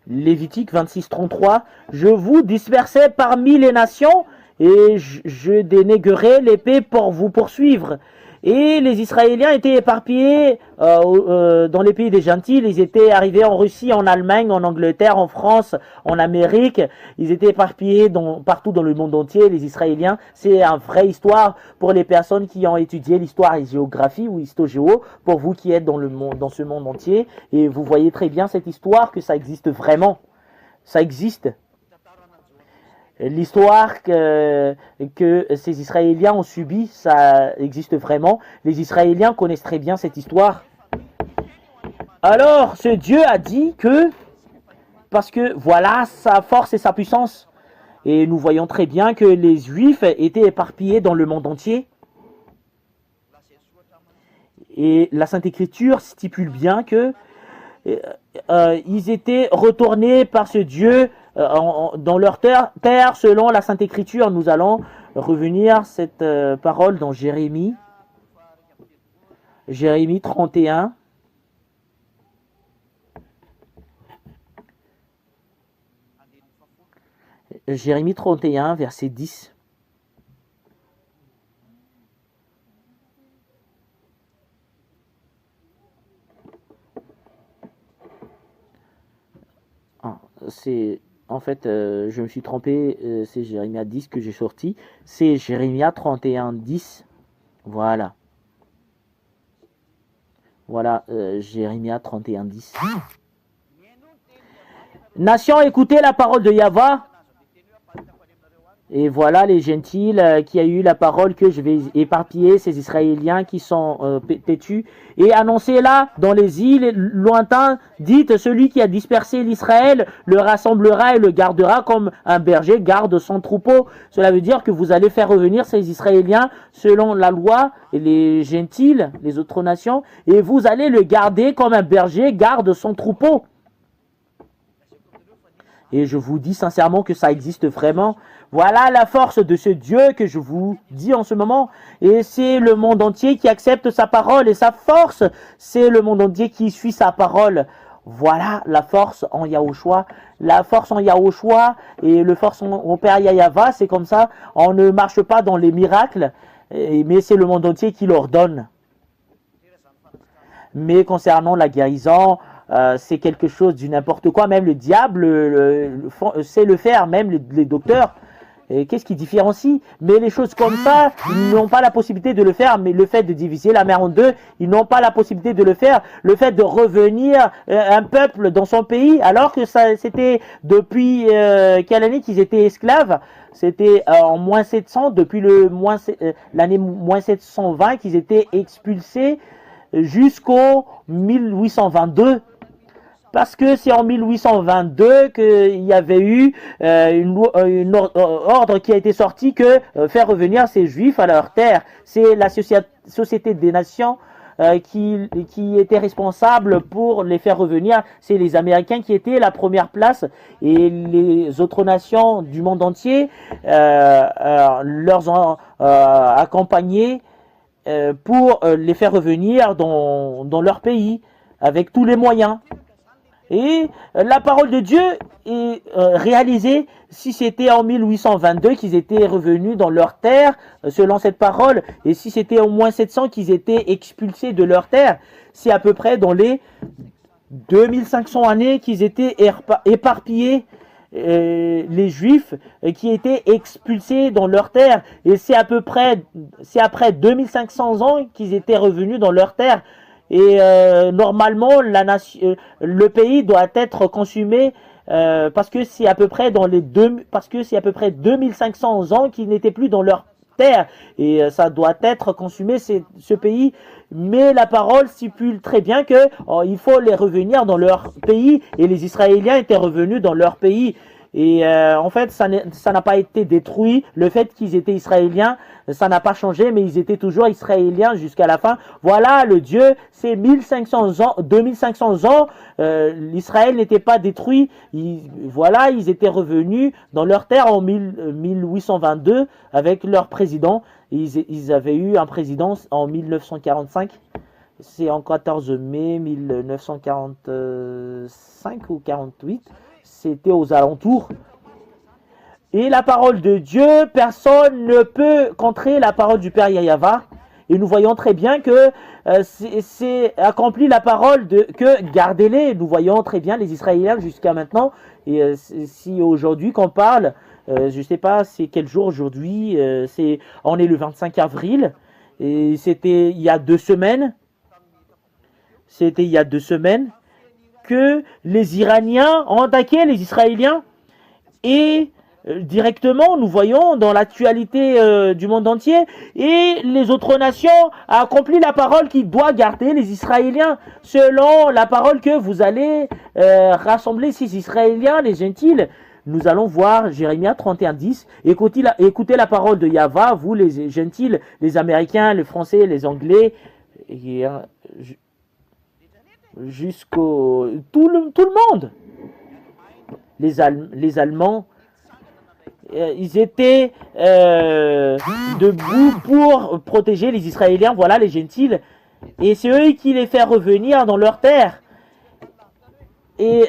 Lévitique 26-33. Je vous dispersai parmi les nations et je dénégrerai l'épée pour vous poursuivre. Et les Israéliens étaient éparpillés dans les pays des gentils. Ils étaient arrivés en Russie, en Allemagne, en Angleterre, en France, en Amérique. Ils étaient éparpillés partout dans le monde entier, les Israéliens. C'est une vraie histoire pour les personnes qui ont étudié l'histoire et géographie ou histogéo, pour vous qui êtes dans ce monde entier. Et vous voyez très bien cette histoire, que ça existe vraiment. Ça existe. L'histoire que ces Israéliens ont subie, ça existe vraiment. Les Israéliens connaissent très bien cette histoire. Alors, ce Dieu a dit que, parce que voilà sa force et sa puissance, Et nous voyons très bien que les Juifs étaient éparpillés dans le monde entier. Et la Sainte Écriture stipule bien que ils étaient retournés par ce Dieu dans leur terre. Selon la Sainte Écriture, nous allons revenir cette parole dans Jérémie 31. Jérémie 31, verset 10. C'est en fait, je me suis trompé, c'est Jérémie 10 que j'ai sorti. C'est Jérémie 31, 10. Voilà. Voilà, Jérémie 31, 10. Nation, écoutez la parole de Yahva. Et voilà les gentils qui a eu la parole que je vais éparpiller ces Israéliens qui sont têtus. Et annoncez-la dans les îles lointains. Dites, celui qui a dispersé l'Israël le rassemblera et le gardera comme un berger garde son troupeau. Cela veut dire que vous allez faire revenir ces Israéliens selon la loi et les gentils, les autres nations. Et vous allez le garder comme un berger garde son troupeau. Et je vous dis sincèrement que ça existe vraiment. Voilà la force de ce Dieu que je vous dis en ce moment. Et c'est le monde entier qui accepte sa parole. Et sa force, c'est le monde entier qui suit sa parole. Voilà la force en Yahushua. La force en Yahushua et le force en Père Yahva, c'est comme ça. On ne marche pas dans les miracles, mais c'est le monde entier qui leur donne. Mais concernant la guérison, c'est quelque chose du n'importe quoi. Même le diable sait le faire, même les docteurs. Qu'est-ce qui différencie? Mais les choses comme ça, ils n'ont pas la possibilité de le faire. Mais le fait de diviser la mer en deux, ils n'ont pas la possibilité de le faire. Le fait de revenir un peuple dans son pays, alors que c'était depuis quelle année qu'ils étaient esclaves? C'était en moins 700, depuis l'année moins 720 qu'ils étaient expulsés jusqu'au 1822. Parce que c'est en 1822 qu'il y avait eu une ordre qui a été sorti que faire revenir ces Juifs à leur terre. C'est la Société des Nations qui était responsable pour les faire revenir. C'est les Américains qui étaient la première place et les autres nations du monde entier leur ont accompagné pour les faire revenir dans leur pays avec tous les moyens. Et la parole de Dieu est réalisée si c'était en 1822 qu'ils étaient revenus dans leur terre, selon cette parole, et si c'était au moins 700 qu'ils étaient expulsés de leur terre, c'est à peu près dans les 2500 années qu'ils étaient éparpillés, les Juifs qui étaient expulsés dans leur terre, et c'est après 2500 ans qu'ils étaient revenus dans leur terre. Et normalement, le pays doit être consumé parce que c'est à peu près 2500 ans qu'ils n'étaient plus dans leur terre et ça doit être consumé ce pays. Mais la parole stipule très bien que il faut les revenir dans leur pays et les Israéliens étaient revenus dans leur pays. Et en fait, ça n'a pas été détruit. Le fait qu'ils étaient Israéliens, ça n'a pas changé, mais ils étaient toujours Israéliens jusqu'à la fin. Voilà, le Dieu, c'est 2500 ans, 2500 ans, l'Israël n'était pas détruit. Voilà, ils étaient revenus dans leur terre en 1822 avec leur président. Ils avaient eu un président en 1945. C'est en 14 mai 1945 ou 48. C'était aux alentours. Et la parole de Dieu, personne ne peut contrer la parole du Père Yahva. Et nous voyons très bien que c'est accompli la parole que gardez-les. Nous voyons très bien les Israéliens jusqu'à maintenant. Et si aujourd'hui qu'on parle, je ne sais pas c'est quel jour aujourd'hui, on est le 25 avril. Et c'était il y a 2 semaines. C'était il y a 2 semaines que les Iraniens ont attaqué les Israéliens. Et directement, nous voyons dans l'actualité du monde entier, et les autres nations ont accompli la parole qui doit garder les Israéliens, selon la parole que vous allez rassembler ces Israéliens, les gentils. Nous allons voir Jérémie 31:10. Écoutez la parole de Yahva, vous les gentils, les Américains, les Français, les Anglais, et, jusqu'au tout le monde, les Allemands. Ils étaient debout pour protéger les Israéliens, voilà les gentils, et c'est eux qui les font revenir dans leur terre et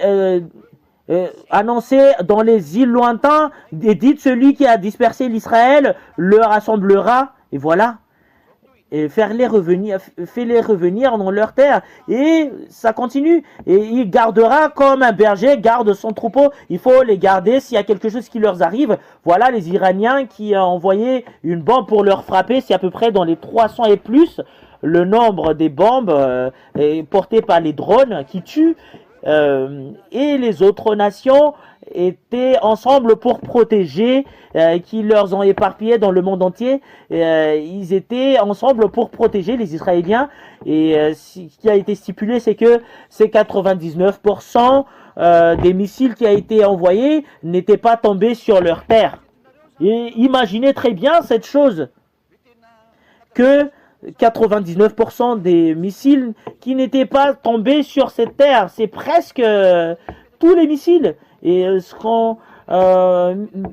annoncer dans les îles lointains, et dites celui qui a dispersé l'Israël le rassemblera, et voilà. Et fais-les revenir dans leur terre. Et ça continue. Et il gardera comme un berger garde son troupeau. Il faut les garder s'il y a quelque chose qui leur arrive. Voilà les Iraniens qui ont envoyé une bombe pour leur frapper. C'est à peu près dans les 300 et plus le nombre des bombes portées par les drones qui tuent. Et les autres nations étaient ensemble pour protéger, qui leur ont éparpillé dans le monde entier. Ils étaient ensemble pour protéger les Israéliens. Et ce qui a été stipulé, c'est que ces 99% des missiles qui a été envoyés n'étaient pas tombés sur leur terre. Et imaginez très bien cette chose, que 99% des missiles qui n'étaient pas tombés sur cette terre, c'est presque tous les missiles. Et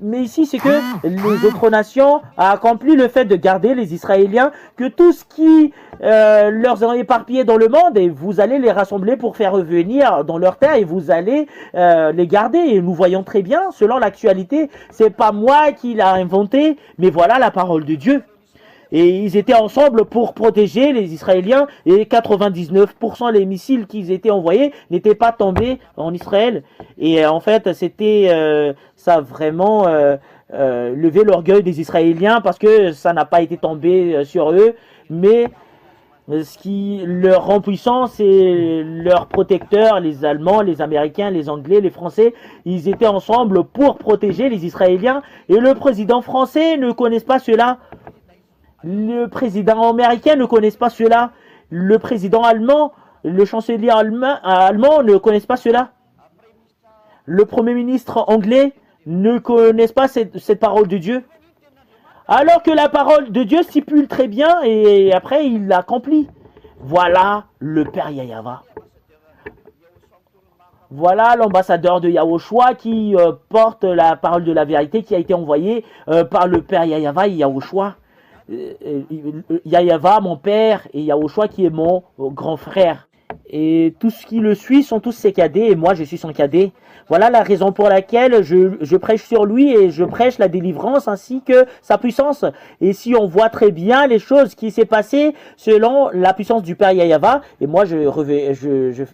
mais ici, c'est que les autres nations ont accompli le fait de garder les Israéliens, que tout ce qui leur est éparpillé dans le monde, et vous allez les rassembler pour faire revenir dans leur terre, et vous allez les garder. Et nous voyons très bien, selon l'actualité, c'est pas moi qui l'a inventé, mais voilà la parole de Dieu. Et ils étaient ensemble pour protéger les Israéliens, et 99% des missiles qu'ils étaient envoyés n'étaient pas tombés en Israël. Et en fait, ça a vraiment levé l'orgueil des Israéliens, parce que ça n'a pas été tombé sur eux. Mais ce qui leur rend puissant, c'est leurs protecteurs, les Allemands, les Américains, les Anglais, les Français. Ils étaient ensemble pour protéger les Israéliens. Et le président français ne connaît pas cela. Le président américain ne connaît pas cela. Le président allemand, le chancelier allemand ne connaissent pas cela. Le premier ministre anglais ne connaît pas cette parole de Dieu. Alors que la parole de Dieu stipule très bien, et après il l'accomplit. Voilà le Père Yahva. Voilà l'ambassadeur de Yahushua qui porte la parole de la vérité, qui a été envoyé par le Père Yahva et Yahushua. Yahva, mon père, et Yahushua qui est mon grand frère. Et tout ce qui le suit sont tous ses cadets, et moi je suis son cadet. Voilà la raison pour laquelle je prêche sur lui, et je prêche la délivrance ainsi que sa puissance. Et si on voit très bien les choses qui s'est passées selon la puissance du Père Yahva, et moi je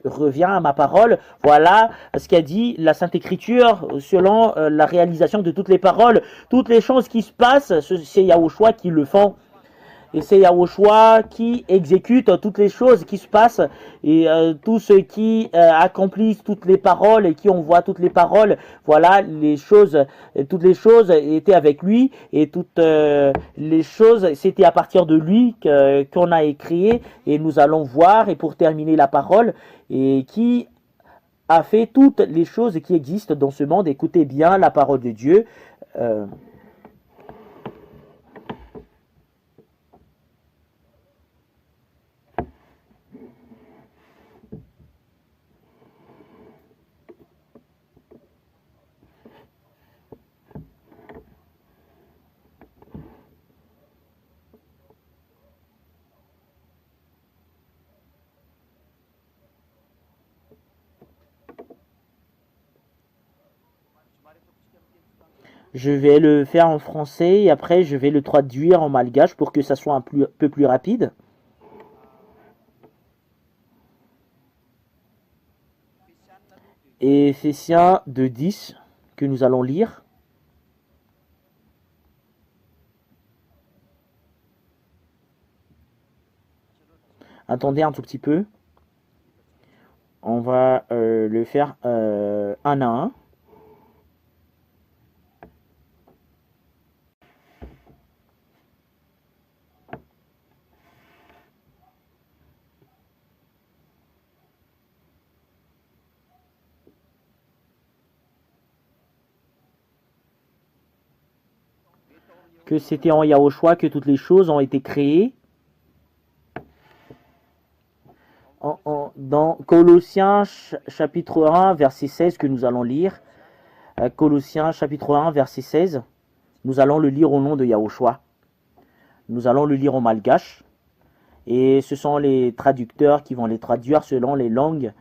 reviens à ma parole, voilà ce qu'a dit la Sainte Écriture selon la réalisation de toutes les paroles, toutes les choses qui se passent, c'est Yahushua qui le font. Et c'est Yahushua qui exécute toutes les choses qui se passent, et tous ceux qui accomplissent toutes les paroles et qui envoient toutes les paroles. Voilà les choses, toutes les choses étaient avec lui, et toutes les choses, c'était à partir de lui qu'on a écrit, et nous allons voir, et pour terminer la parole, et qui a fait toutes les choses qui existent dans ce monde. Écoutez bien la parole de Dieu. Je vais le faire en français, et après je vais le traduire en malgache pour que ça soit un peu plus rapide. Éphésiens 2:10 que nous allons lire. Attendez un tout petit peu. On va le faire un à un. que c'était en Yahushua que toutes les choses ont été créées. Dans Colossiens chapitre 1, verset 16 que nous allons lire. Colossiens chapitre 1, verset 16. Nous allons le lire au nom de Yahushua. Nous allons le lire en malgache. Et ce sont les traducteurs qui vont les traduire selon les langues.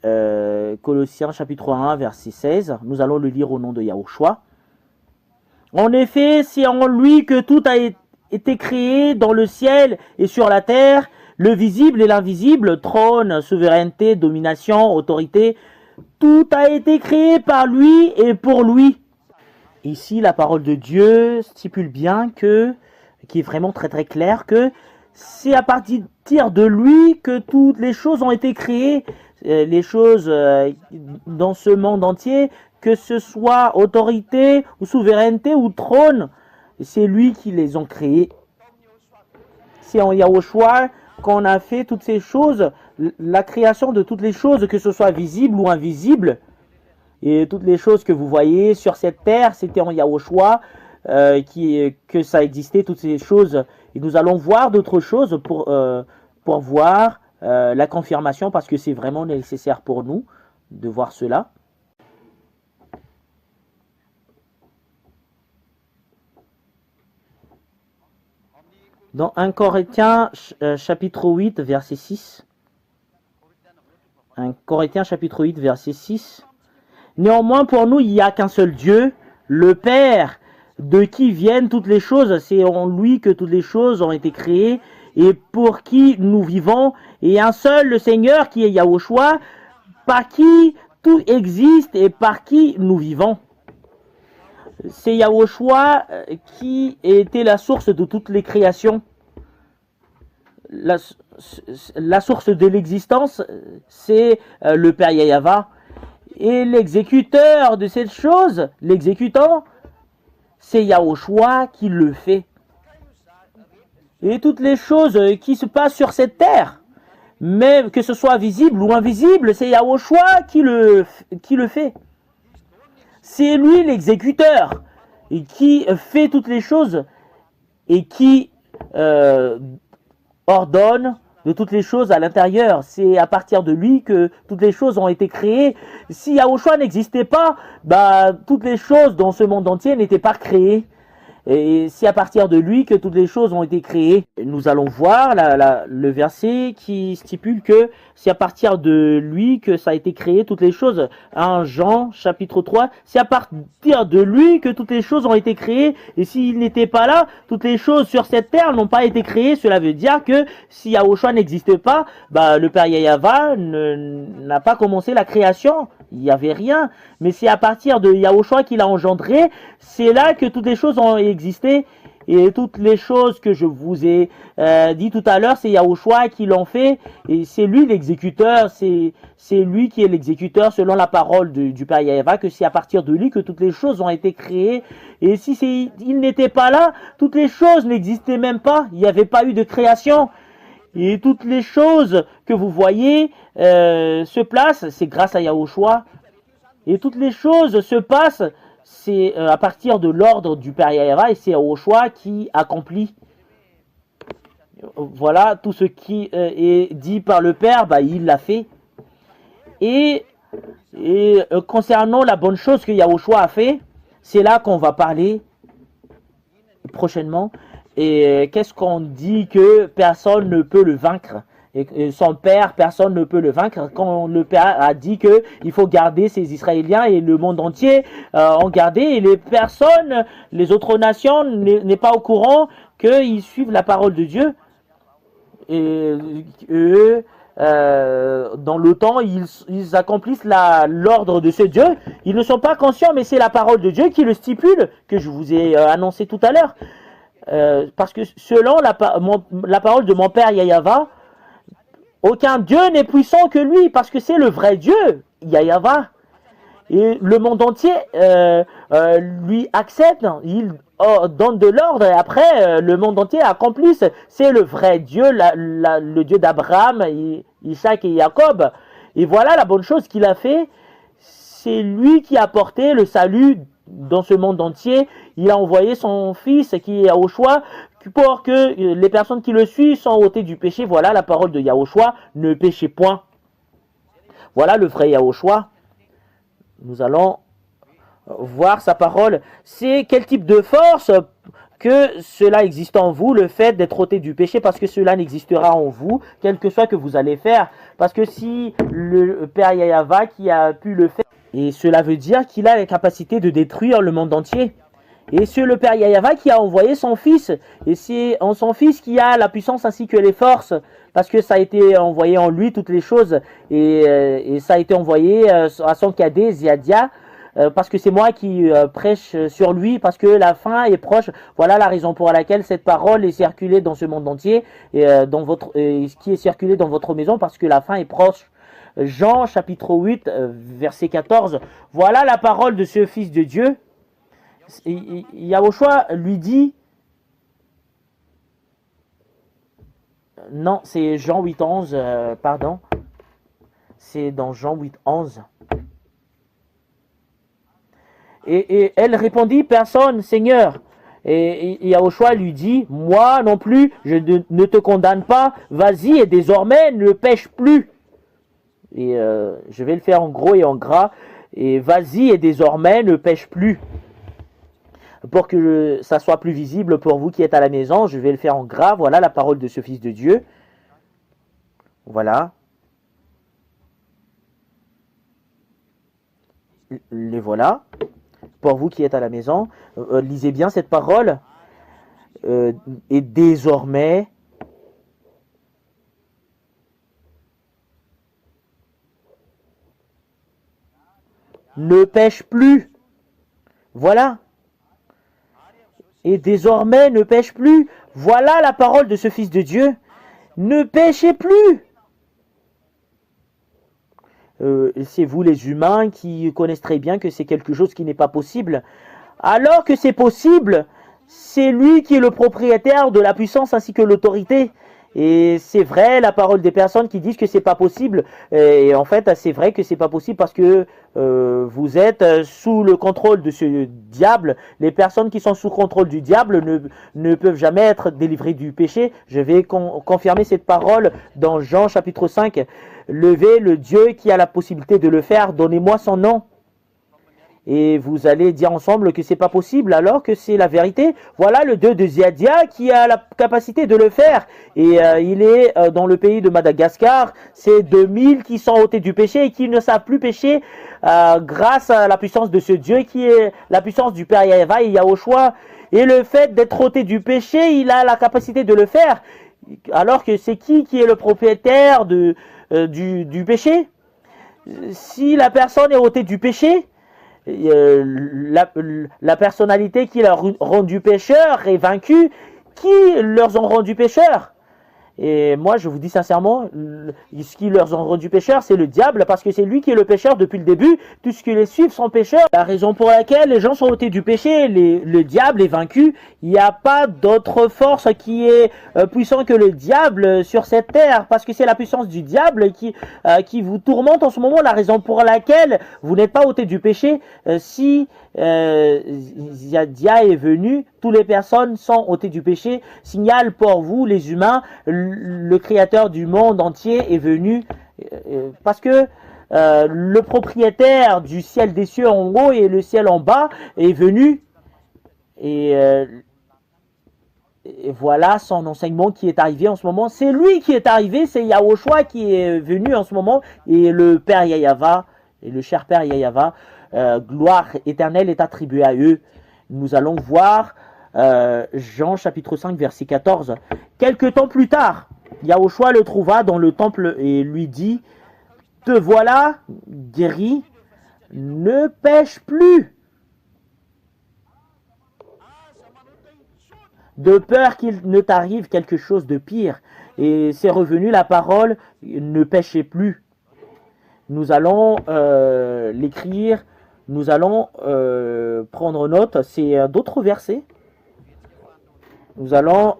Colossiens chapitre 1, verset 16. Nous allons le lire au nom de Yahushua. En effet, c'est en lui que tout a été créé dans le ciel et sur la terre, le visible et l'invisible, trône, souveraineté, domination, autorité. Tout a été créé par lui et pour lui. Ici, la parole de Dieu stipule bien qui est vraiment très très clair, que c'est à partir de lui que toutes les choses ont été créées, les choses dans ce monde entier, que ce soit autorité ou souveraineté ou trône, c'est lui qui les a créées. C'est en Yahushua qu'on a fait toutes ces choses, la création de toutes les choses, que ce soit visible ou invisible. Et toutes les choses que vous voyez sur cette terre, c'était en Yahushua que ça existait, toutes ces choses. Et nous allons voir d'autres choses pour voir la confirmation, parce que c'est vraiment nécessaire pour nous de voir cela. Dans 1 Corinthiens chapitre 8, verset 6. 1 Corinthiens chapitre 8, verset 6. Néanmoins, pour nous, il n'y a qu'un seul Dieu, le Père, de qui viennent toutes les choses. C'est en lui que toutes les choses ont été créées et pour qui nous vivons. Et un seul, le Seigneur, qui est Yahushua, par qui tout existe et par qui nous vivons. C'est Yahushua qui était la source de toutes les créations. La source de l'existence, c'est le Père Yahava. Et l'exécuteur de cette chose, l'exécutant, c'est Yahushua qui le fait. Et toutes les choses qui se passent sur cette terre, même que ce soit visible ou invisible, c'est Yahushua qui le fait. C'est lui l'exécuteur et qui fait toutes les choses et qui ordonne de toutes les choses à l'intérieur. C'est à partir de lui que toutes les choses ont été créées. Si Yahushua n'existait pas, toutes les choses dans ce monde entier n'étaient pas créées. Et c'est à partir de lui que toutes les choses ont été créées. Nous allons voir le verset qui stipule que c'est à partir de lui que ça a été créé, toutes les choses. 1 Jean chapitre 3, c'est à partir de lui que toutes les choses ont été créées. Et s'il n'était pas là, toutes les choses sur cette terre n'ont pas été créées. Cela veut dire que si Yahushua n'existait pas, le Père Yahava n'a pas commencé la création. Il n'y avait rien. Mais c'est à partir de Yahushua qu'il a engendré. C'est là que toutes les choses ont existé. Et toutes les choses que je vous ai dit tout à l'heure, c'est Yahushua qui l'ont fait. Et c'est lui l'exécuteur. C'est lui qui est l'exécuteur selon la parole du Père Yahava, que c'est à partir de lui que toutes les choses ont été créées. Et si il n'était pas là, toutes les choses n'existaient même pas. Il n'y avait pas eu de création. Et toutes les choses que vous voyez se placent, c'est grâce à Yahushua. Et toutes les choses se passent, c'est à partir de l'ordre du Père Yahava, et c'est Yahushua qui accomplit. Voilà, tout ce qui est dit par le Père, il l'a fait. Et concernant la bonne chose que Yahushua a fait, c'est là qu'on va parler prochainement. Et qu'est-ce qu'on dit que personne ne peut le vaincre? Et son père, personne ne peut le vaincre. Quand le père a dit que il faut garder ces Israéliens et le monde entier en garder, et les personnes, les autres nations n'est pas au courant qu'ils suivent la parole de Dieu. Et eux, dans le temps, ils accomplissent l'ordre de ce Dieu. Ils ne sont pas conscients, mais c'est la parole de Dieu qui le stipule, que je vous ai annoncé tout à l'heure. Parce que selon la parole de mon père Yahava, aucun Dieu n'est puissant que lui, parce que c'est le vrai Dieu, Yahava. Et le monde entier lui accepte, il donne de l'ordre, et après le monde entier accomplisse. C'est le vrai Dieu, le Dieu d'Abraham, Isaac et Jacob. Et voilà la bonne chose qu'il a fait. C'est lui qui a apporté le salut dans ce monde entier, il a envoyé son fils qui est Yahushua pour que les personnes qui le suivent soient ôtées du péché. Voilà la parole de Yahushua, ne péchez point. Voilà le vrai Yahushua. Nous allons voir sa parole. C'est quel type de force que cela existe en vous, le fait d'être ôté du péché, parce que cela n'existera en vous, quel que soit que vous allez faire. Parce que si le Père Yahava qui a pu le faire, et cela veut dire qu'il a la capacité de détruire le monde entier. Et c'est le Père Yahava qui a envoyé son Fils. Et c'est en son Fils qui a la puissance ainsi que les forces. Parce que ça a été envoyé en lui, toutes les choses. Et ça a été envoyé à son cadet, Ziadia. Parce que c'est moi qui prêche sur lui, parce que la fin est proche. Voilà la raison pour laquelle cette parole est circulée dans ce monde entier, et qui est circulée dans votre maison, parce que la fin est proche. Jean chapitre 8, verset 14. Voilà la parole de ce Fils de Dieu. Yahushua lui dit, non, c'est Jean 8, 11, pardon. C'est dans Jean 8, 11. Et elle répondit, personne, Seigneur. Et Yahushua lui dit, moi non plus, je ne te condamne pas, vas-y et désormais ne pêche plus. Et je vais le faire en gros et en gras. Et vas-y et désormais ne pêche plus. Pour que ça soit plus visible pour vous qui êtes à la maison, je vais le faire en gras. Voilà la parole de ce Fils de Dieu. Voilà. Les voilà. Pour vous qui êtes à la maison, lisez bien cette parole. Et désormais, ne pêche plus. Voilà. Et désormais, ne pêche plus. Voilà la parole de ce Fils de Dieu. Ne pêchez plus. C'est vous les humains qui connaissez très bien que c'est quelque chose qui n'est pas possible. Alors que c'est possible, c'est lui qui est le propriétaire de la puissance ainsi que l'autorité. Et c'est vrai la parole des personnes qui disent que c'est pas possible. Et en fait, c'est vrai que c'est pas possible parce que vous êtes sous le contrôle de ce diable. Les personnes qui sont sous contrôle du diable ne peuvent jamais être délivrées du péché. Je vais confirmer cette parole dans Jean chapitre 5. Levez le Dieu qui a la possibilité de le faire, donnez-moi son nom. Et vous allez dire ensemble que c'est pas possible alors que c'est la vérité. Voilà le Dieu de Ziadia qui a la capacité de le faire. Et il est dans le pays de Madagascar. C'est 2000 qui sont ôtés du péché et qui ne savent plus pécher grâce à la puissance de ce Dieu qui est la puissance du Père Yahva et Yahushua. Et le fait d'être ôté du péché, il a la capacité de le faire. Alors que c'est qui est le propriétaire du péché? Si la personne est ôtée du péché, la personnalité qui l'a rendu pécheur est vaincue. Qui leur ont rendu pécheur? Et moi, je vous dis sincèrement, ce qui leur ont rendu pécheurs, c'est le diable, parce que c'est lui qui est le pécheur depuis le début. Tout ce qui les suit sont pécheurs. La raison pour laquelle les gens sont ôtés du péché, le diable est vaincu. Il n'y a pas d'autre force qui est puissant que le diable sur cette terre, parce que c'est la puissance du diable qui vous tourmente en ce moment. La raison pour laquelle vous n'êtes pas ôtés du péché, si Ziadia est venu, toutes les personnes sont ôtées du péché. Signal pour vous, les humains, le créateur du monde entier est venu parce que le propriétaire du ciel des cieux en haut et le ciel en bas est venu et voilà son enseignement qui est arrivé en ce moment. C'est lui qui est arrivé, c'est Yahushua qui est venu en ce moment et le Père Yahava et le cher Père Yahava, gloire éternelle est attribuée à eux. Nous allons voir Jean chapitre 5 verset 14. Quelque temps plus tard, Yahushua le trouva dans le temple et lui dit, te voilà guéri, ne pêche plus, de peur qu'il ne t'arrive quelque chose de pire. Et c'est revenu la parole, ne pêchez plus. Nous allons l'écrire, nous allons prendre note, c'est d'autres versets. Nous allons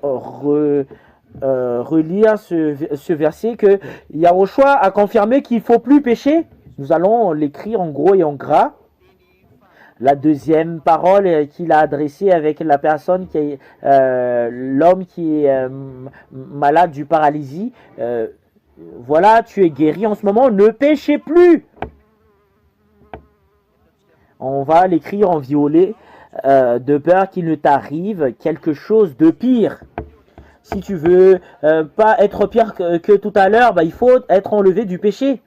relire ce verset que Yahushua a confirmé qu'il ne faut plus pécher. Nous allons l'écrire en gros et en gras. la deuxième parole qu'il a adressée avec la personne qui est l'homme qui est malade du paralysie. Voilà, tu es guéri en ce moment, ne péchez plus. On va l'écrire en violet, de peur qu'il ne t'arrive quelque chose de pire. Si tu veux pas être pire que tout à l'heure, il faut être enlevé du péché.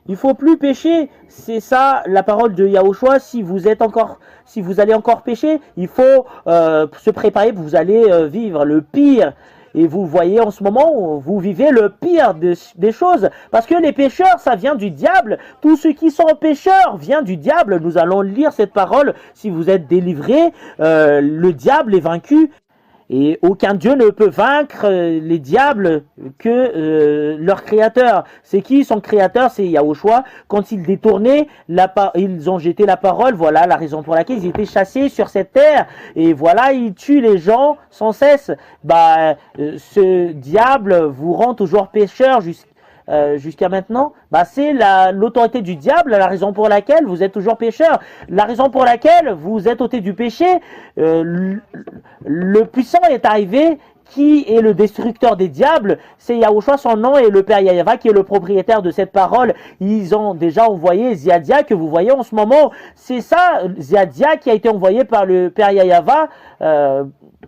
Il faut plus pécher. C'est ça la parole de Yahushua. Si vous allez encore pécher, il faut se préparer. Vous allez vivre le pire. Et vous voyez en ce moment, vous vivez le pire des choses. Parce que les pécheurs, ça vient du diable. Tous ceux qui sont pécheurs viennent du diable. Nous allons lire cette parole. Si vous êtes délivrés, le diable est vaincu. Et aucun Dieu ne peut vaincre les diables que leur créateur. C'est qui son créateur? C'est Yahushua. Quand ils détournaient, ils ont jeté la parole. Voilà la raison pour laquelle ils étaient chassés sur cette terre. Et voilà, ils tuent les gens sans cesse. Ce diable vous rend toujours pécheur jusqu'à maintenant. C'est l'autorité du diable, la raison pour laquelle vous êtes toujours pécheur. La raison pour laquelle vous êtes ôté du péché. Le puissant est arrivé, qui est le destructeur des diables. C'est Yahushua, son nom, et le Père Yahava qui est le propriétaire de cette parole. Ils ont déjà envoyé Ziadia que vous voyez en ce moment. C'est ça, Ziadia, qui a été envoyé par le Père Yahava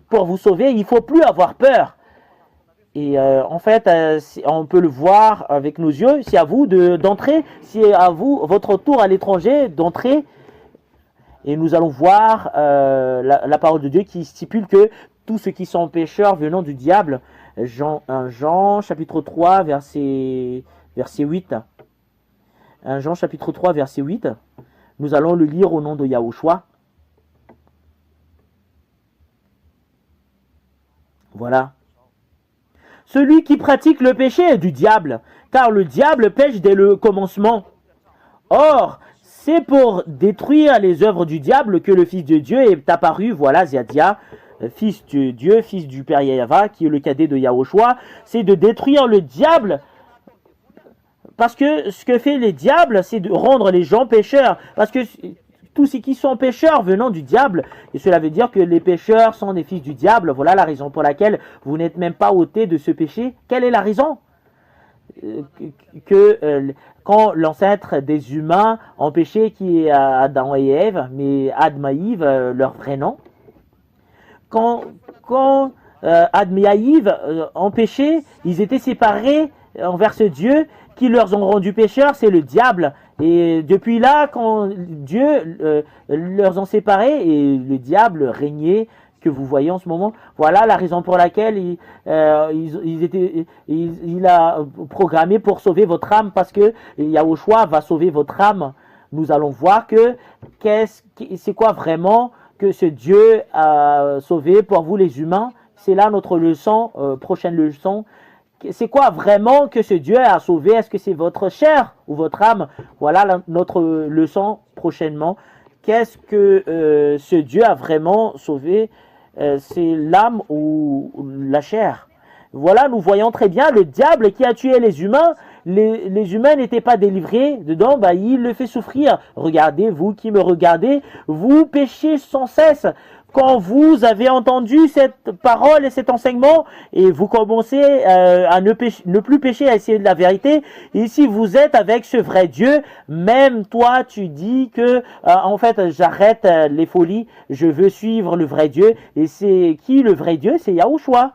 pour vous sauver. Il ne faut plus avoir peur. Et en fait, on peut le voir avec nos yeux. C'est à vous d'entrer. C'est à vous, votre tour à l'étranger, d'entrer. Et nous allons voir la parole de Dieu qui stipule que tous ceux qui sont pécheurs venant du diable, Jean chapitre 3, verset 8. 1 Jean chapitre 3, verset 8. Nous allons le lire au nom de Yahushua. Voilà. Celui qui pratique le péché est du diable, car le diable pêche dès le commencement. Or, c'est pour détruire les œuvres du diable que le Fils de Dieu est apparu. Voilà, Ziadia, Fils de Dieu, Fils du Père Yahava, qui est le cadet de Yahushua. C'est de détruire le diable. Parce que ce que fait les diables, c'est de rendre les gens pécheurs. Parce que tous ceux qui sont pécheurs venant du diable, et cela veut dire que les pécheurs sont des fils du diable. Voilà la raison pour laquelle vous n'êtes même pas ôtés de ce péché. Quelle est la raison? Quand l'ancêtre des humains ont péché, qui est Adam et Ève, mais Adam et Ève, leur vrai nom, quand Adam et Ève ont péché, ils étaient séparés envers ce Dieu qui leur ont rendu pécheurs, c'est le diable. Et depuis là, quand Dieu leur ont séparés, et le diable régnait, que vous voyez en ce moment, voilà la raison pour laquelle il a programmé pour sauver votre âme, parce que Yahushua va sauver votre âme. Nous allons voir que c'est quoi vraiment que ce Dieu a sauvé pour vous les humains. C'est là notre leçon, prochaine leçon. C'est quoi vraiment que ce Dieu a sauvé? Est-ce que c'est votre chair ou votre âme? Voilà notre leçon prochainement. Qu'est-ce que ce Dieu a vraiment sauvé? C'est l'âme ou la chair? Voilà, nous voyons très bien le diable qui a tué les humains. Les humains n'étaient pas délivrés dedans, il le fait souffrir. Regardez, vous qui me regardez, vous péchez sans cesse. Quand vous avez entendu cette parole et cet enseignement, et vous commencez à ne plus pécher, à essayer de la vérité, et si vous êtes avec ce vrai Dieu, même toi tu dis que en fait j'arrête les folies, je veux suivre le vrai Dieu. Et c'est qui le vrai Dieu? C'est Yahushua.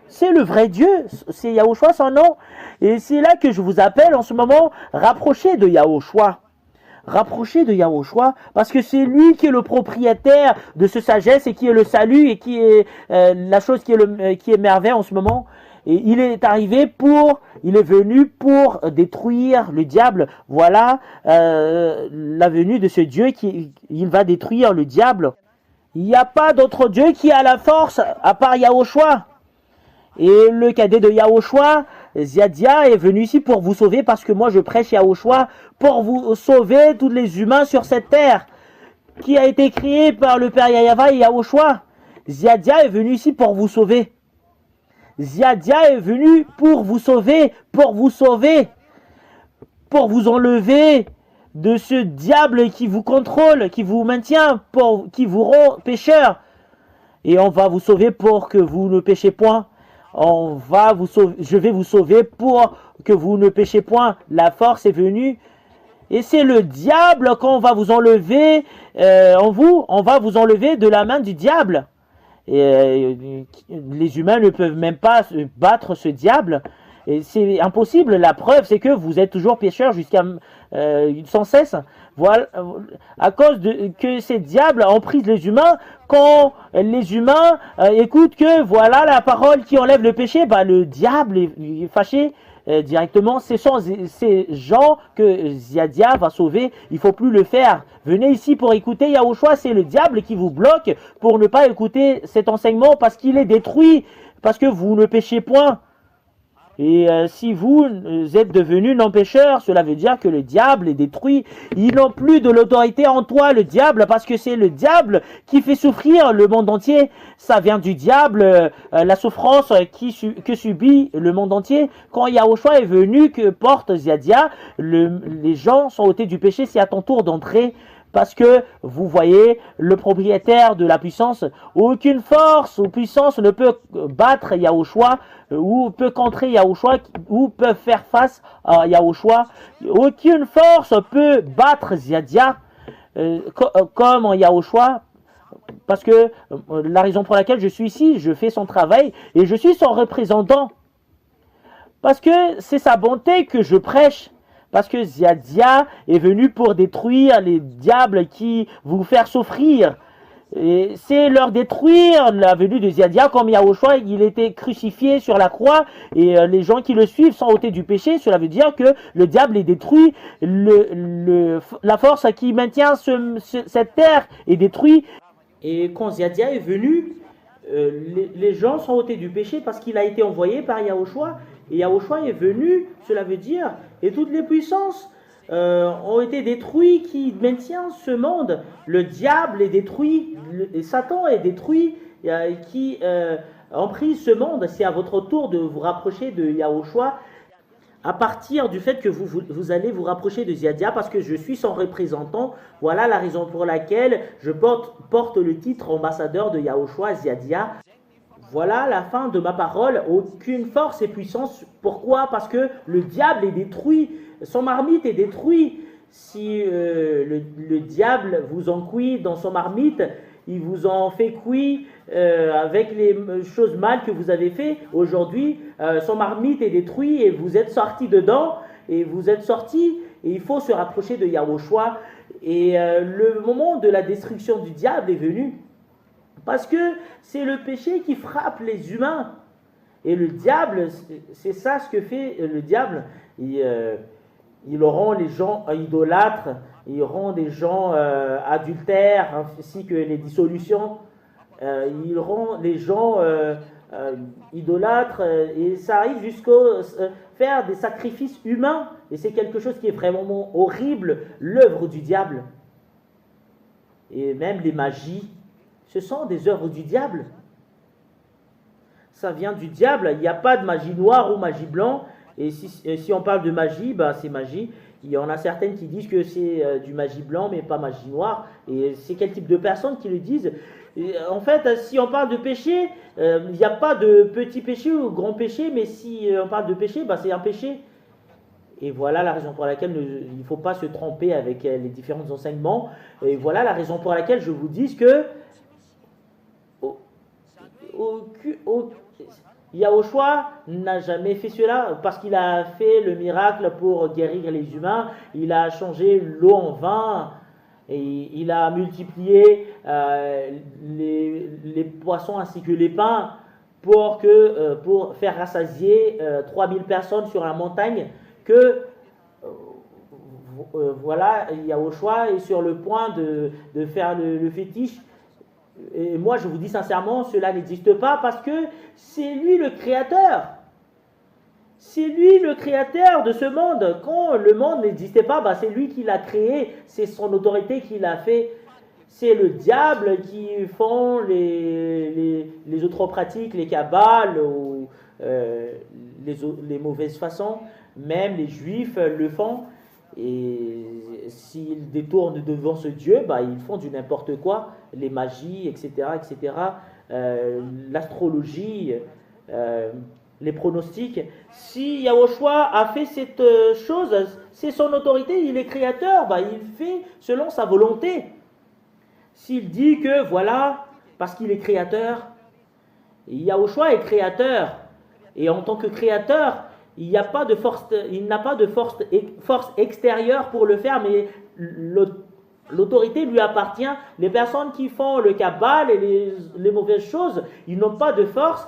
C'est le vrai Dieu, c'est Yahushua son nom. Et c'est là que je vous appelle en ce moment, rapprochez de Yahushua. Rapprochez de Yahushua, parce que c'est lui qui est le propriétaire de ce sagesse et qui est le salut et qui est la chose qui est merveille en ce moment. Et il est venu pour détruire le diable. Voilà la venue de ce Dieu il va détruire le diable. Il n'y a pas d'autre Dieu qui a la force à part Yahushua. Et le cadet de Yahushua, Ziadia, est venu ici pour vous sauver, parce que moi je prêche Yahushua pour vous sauver tous les humains sur cette terre qui a été créée par le Père Yahava et Yahushua. Ziadia est venu ici pour vous sauver. Ziadia est venu pour vous sauver, pour vous enlever de ce diable qui vous contrôle, qui vous maintient, qui vous rend pécheur. Et on va vous sauver pour que vous ne péchez point. Je vais vous sauver pour que vous ne péchez point. La force est venue. Et c'est le diable qu'on va vous enlever on va vous enlever de la main du diable. Et les humains ne peuvent même pas battre ce diable. Et c'est impossible. La preuve, c'est que vous êtes toujours pécheurs jusqu'à sans cesse. Voilà, à cause de que ces diables emprisent les humains. Quand les humains écoutent que voilà la parole qui enlève le péché, bah, le diable est fâché directement. Ce sont ces gens que Ziadia va sauver. Il faut plus le faire. Venez ici pour écouter Yahushua. C'est le diable qui vous bloque pour ne pas écouter cet enseignement parce qu'il est détruit, parce que vous ne péchez point. Et si vous êtes devenus non-pécheurs, cela veut dire que le diable est détruit. Ils n'ont plus de l'autorité en toi, le diable, parce que c'est le diable qui fait souffrir le monde entier. Ça vient du diable, la souffrance que subit le monde entier. Quand Yahushua est venu, que porte Ziadia, les gens sont ôtés du péché. C'est à ton tour d'entrer. Parce que vous voyez, le propriétaire de la puissance, aucune force ou puissance ne peut battre Yahushua, ou peut contrer Yahushua, ou peut faire face à Yahushua. Aucune force peut battre Ziadia comme en Yahushua. Parce que la raison pour laquelle je suis ici, je fais son travail et je suis son représentant. Parce que c'est sa bonté que je prêche. Parce que Ziadia est venu pour détruire les diables qui vous faire souffrir. Et c'est leur détruire la venue de Ziadia comme Yahushua, il était crucifié sur la croix et les gens qui le suivent sont ôtés du péché. Cela veut dire que le diable est détruit, la force qui maintient cette terre est détruite. Et quand Ziadia est venu, les gens sont ôtés du péché parce qu'il a été envoyé par Yahushua. Et Yahushua est venu, cela veut dire, et toutes les puissances ont été détruites qui maintiennent ce monde. Le diable est détruit, et Satan est détruit, qui emprise ce monde. C'est à votre tour de vous rapprocher de Yahushua. À partir du fait que vous allez vous rapprocher de Ziadia, parce que je suis son représentant, voilà la raison pour laquelle je porte le titre ambassadeur de Yahushua Ziadia. Voilà la fin de ma parole. Aucune force et puissance. Pourquoi? Parce que le diable est détruit. Son marmite est détruit. Si le diable vous en cuit dans son marmite, il vous en fait cuire avec les choses mal que vous avez fait. Aujourd'hui, son marmite est détruit et vous êtes sorti dedans. Et vous êtes sorti. Et il faut se rapprocher de Yahushua. Et le moment de la destruction du diable est venu. Parce que c'est le péché qui frappe les humains. Et le diable, c'est ça ce que fait le diable. Il rend les gens idolâtres, il rend des gens adultères, ainsi que les dissolutions. Il rend les gens idolâtres et ça arrive jusqu'à faire des sacrifices humains. Et c'est quelque chose qui est vraiment horrible, l'œuvre du diable. Et même les magies. Ce sont des œuvres du diable. Ça vient du diable. Il n'y a pas de magie noire ou magie blanc. Et si on parle de magie, bah c'est magie. Il y en a certaines qui disent que c'est du magie blanc, mais pas magie noire. Et c'est quel type de personnes qui le disent? Et en fait, si on parle de péché, il n'y a pas de petit péché ou grand péché. Mais si on parle de péché, bah c'est un péché. Et voilà la raison pour laquelle il ne faut pas se tromper avec les différents enseignements. Et voilà la raison pour laquelle je vous dis que Yahushua n'a jamais fait cela parce qu'il a fait le miracle pour guérir les humains. Il a changé l'eau en vin et il a multiplié les poissons ainsi que les pains pour faire rassasier 3000 personnes sur la montagne. Voilà, Yahushua est sur le point de faire le fétiche. Et moi, je vous dis sincèrement, cela n'existe pas parce que c'est lui le créateur. C'est lui le créateur de ce monde. Quand le monde n'existait pas, bah, c'est lui qui l'a créé. C'est son autorité qui l'a fait. C'est le diable qui font les autres pratiques, les kabbales ou les mauvaises façons. Même les juifs le font. Et s'ils détournent devant ce Dieu, bah, ils font du n'importe quoi, les magies, etc., etc., l'astrologie, euh, les pronostics. Si Yahushua a fait cette chose, c'est son autorité, il est créateur, bah, il fait selon sa volonté. S'il dit que voilà, parce qu'il est créateur, Yahushua est créateur, et en tant que créateur, il n'a pas de force, force extérieure pour le faire, mais l'autorité lui appartient. Les personnes qui font le cabal et les mauvaises choses, ils n'ont pas de force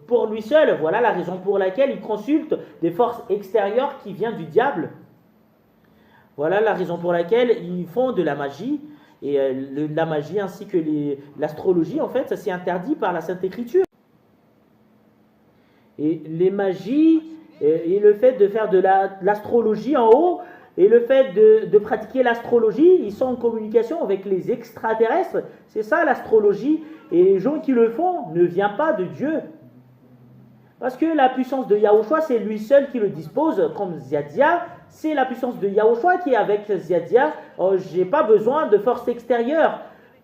pour lui seul. Voilà la raison pour laquelle ils consultent des forces extérieures qui viennent du diable. Voilà la raison pour laquelle ils font de la magie. Et la magie ainsi que l'astrologie, en fait, ça c'est interdit par la Sainte Écriture. Et les magies et le fait de faire de l'astrologie en haut et le fait de pratiquer l'astrologie, ils sont en communication avec les extraterrestres. C'est ça l'astrologie. Et les gens qui le font ne viennent pas de Dieu. Parce que la puissance de Yahushua, c'est lui seul qui le dispose, comme Ziadia. C'est la puissance de Yahushua qui est avec Ziadia. Oh, je n'ai pas besoin de force extérieure.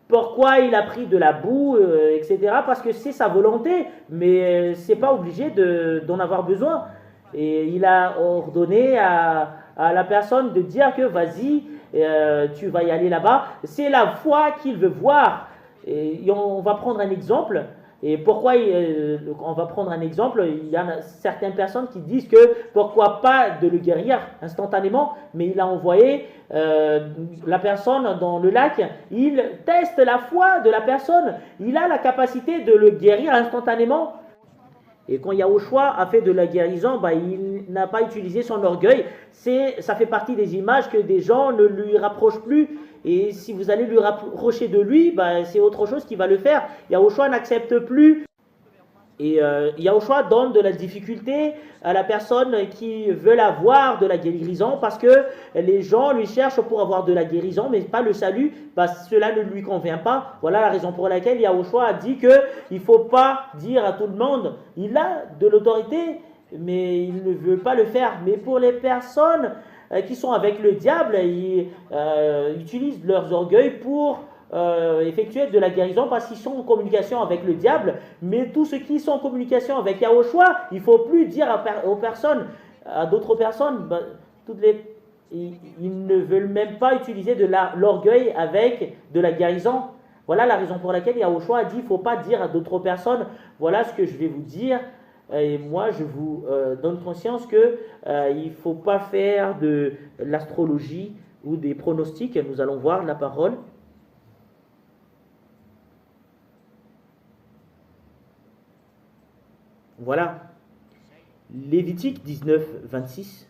Pourquoi il a pris de la boue, etc. Parce que c'est sa volonté, mais c'est pas obligé d'en avoir besoin. Et il a ordonné à la personne de dire que vas-y, tu vas y aller là-bas. C'est la foi qu'il veut voir. Et on va prendre un exemple. Et pourquoi on va prendre un exemple, il y a certaines personnes qui disent que pourquoi pas de le guérir instantanément, mais il a envoyé la personne dans le lac, il teste la foi de la personne, il a la capacité de le guérir instantanément. Et quand Yahushua a fait de la guérison, bah, il n'a pas utilisé son orgueil. Ça fait partie des images que des gens ne lui rapprochent plus. Et si vous allez lui rapprocher de lui, bah, c'est autre chose qui va le faire. Yahushua n'accepte plus. Et Yahushua donne de la difficulté à la personne qui veut avoir de la guérison parce que les gens lui cherchent pour avoir de la guérison, mais pas le salut, cela ne lui convient pas. Voilà la raison pour laquelle Yahushua a dit qu'il ne faut pas dire à tout le monde, il a de l'autorité, mais il ne veut pas le faire. Mais pour les personnes qui sont avec le diable, ils utilisent leurs orgueils pour effectuer de la guérison parce qu'ils sont en communication avec le diable, mais tous ceux qui sont en communication avec Yahushua, il ne faut plus dire aux personnes, à d'autres personnes, ils ne veulent même pas utiliser de l'orgueil avec de la guérison. Voilà la raison pour laquelle Yahushua a dit, il ne faut pas dire à d'autres personnes, voilà ce que je vais vous dire, et moi je vous donne conscience que il ne faut pas faire de l'astrologie ou des pronostics. Nous allons voir la parole. Voilà, Lévitique 19, 26.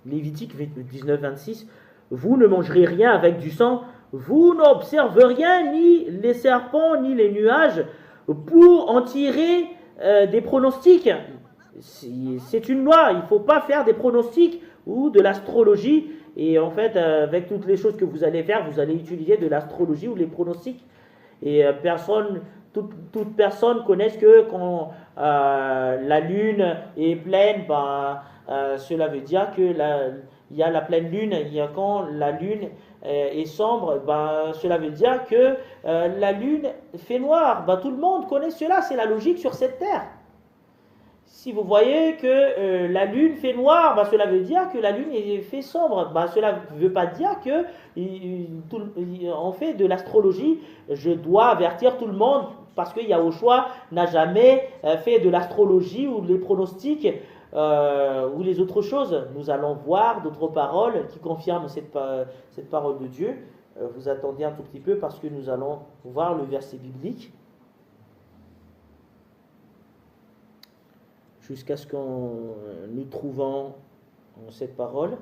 Lévitique 19, 26. Vous ne mangerez rien avec du sang, vous n'observez rien, ni les serpents, ni les nuages, pour en tirer des pronostics. C'est une loi, il ne faut pas faire des pronostics ou de l'astrologie. Et en fait, avec toutes les choses que vous allez faire, vous allez utiliser de l'astrologie ou les pronostics. Et toute personne connaisse que quand la lune est pleine, cela veut dire que il y a la pleine lune. Quand la lune est sombre, cela veut dire que la lune fait noir. Tout le monde connaît cela, c'est la logique sur cette terre. Si vous voyez que la lune fait noir, cela veut dire que la lune est fait sombre. Cela ne veut pas dire que on fait de l'astrologie. Je dois avertir tout le monde parce que Yahushua n'a jamais fait de l'astrologie ou les pronostics ou les autres choses. Nous allons voir d'autres paroles qui confirment cette parole de Dieu. Vous attendez un tout petit peu parce que nous allons voir le verset biblique. Jusqu'à ce qu'on nous trouvons cette parole.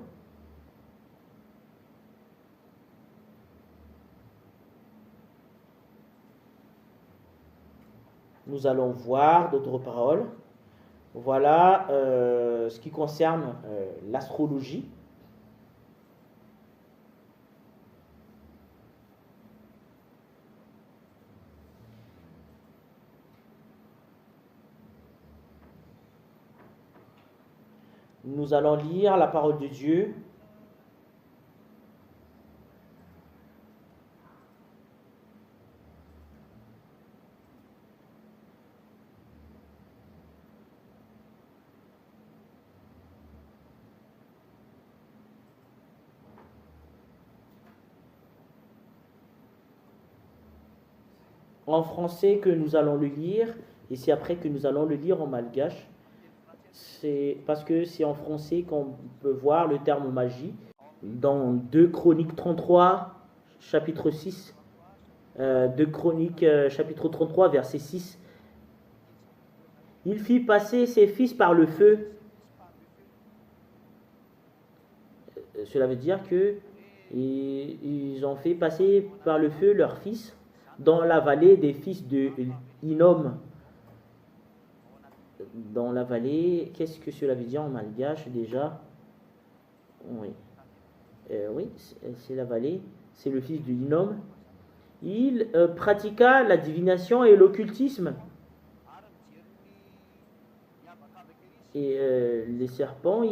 Nous allons voir d'autres paroles. Voilà ce qui concerne l'astrologie. Nous allons lire la parole de Dieu en français que nous allons le lire, et c'est après que nous allons le lire en malgache. C'est parce que c'est en français qu'on peut voir le terme magie. Dans 2 Chroniques 33, chapitre 6, 2 Chroniques, chapitre 33, verset 6. Il fit passer ses fils par le feu. Cela veut dire que ils ont fait passer par le feu leurs fils dans la vallée des fils de Hinnom. Dans la vallée, qu'est-ce que cela veut dire en malgache déjà? Oui, oui, c'est la vallée, c'est le fils de Hinnom. Il pratiqua la divination et l'occultisme. Et les serpents,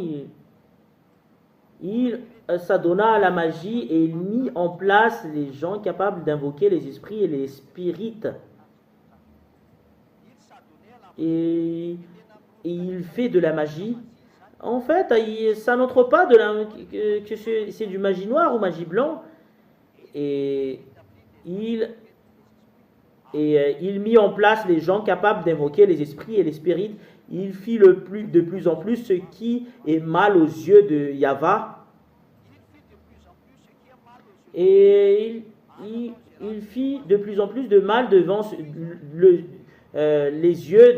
il s'adonna à la magie et il mit en place les gens capables d'invoquer les esprits et les spirites. Et il fait de la magie. En fait, ça n'entre pas que c'est du magie noire ou magie blanc. Et il mit en place les gens capables d'invoquer les esprits et les spirites. Il fit de plus en plus ce qui est mal aux yeux de Yahva. Et il fit de plus en plus de mal devant les yeux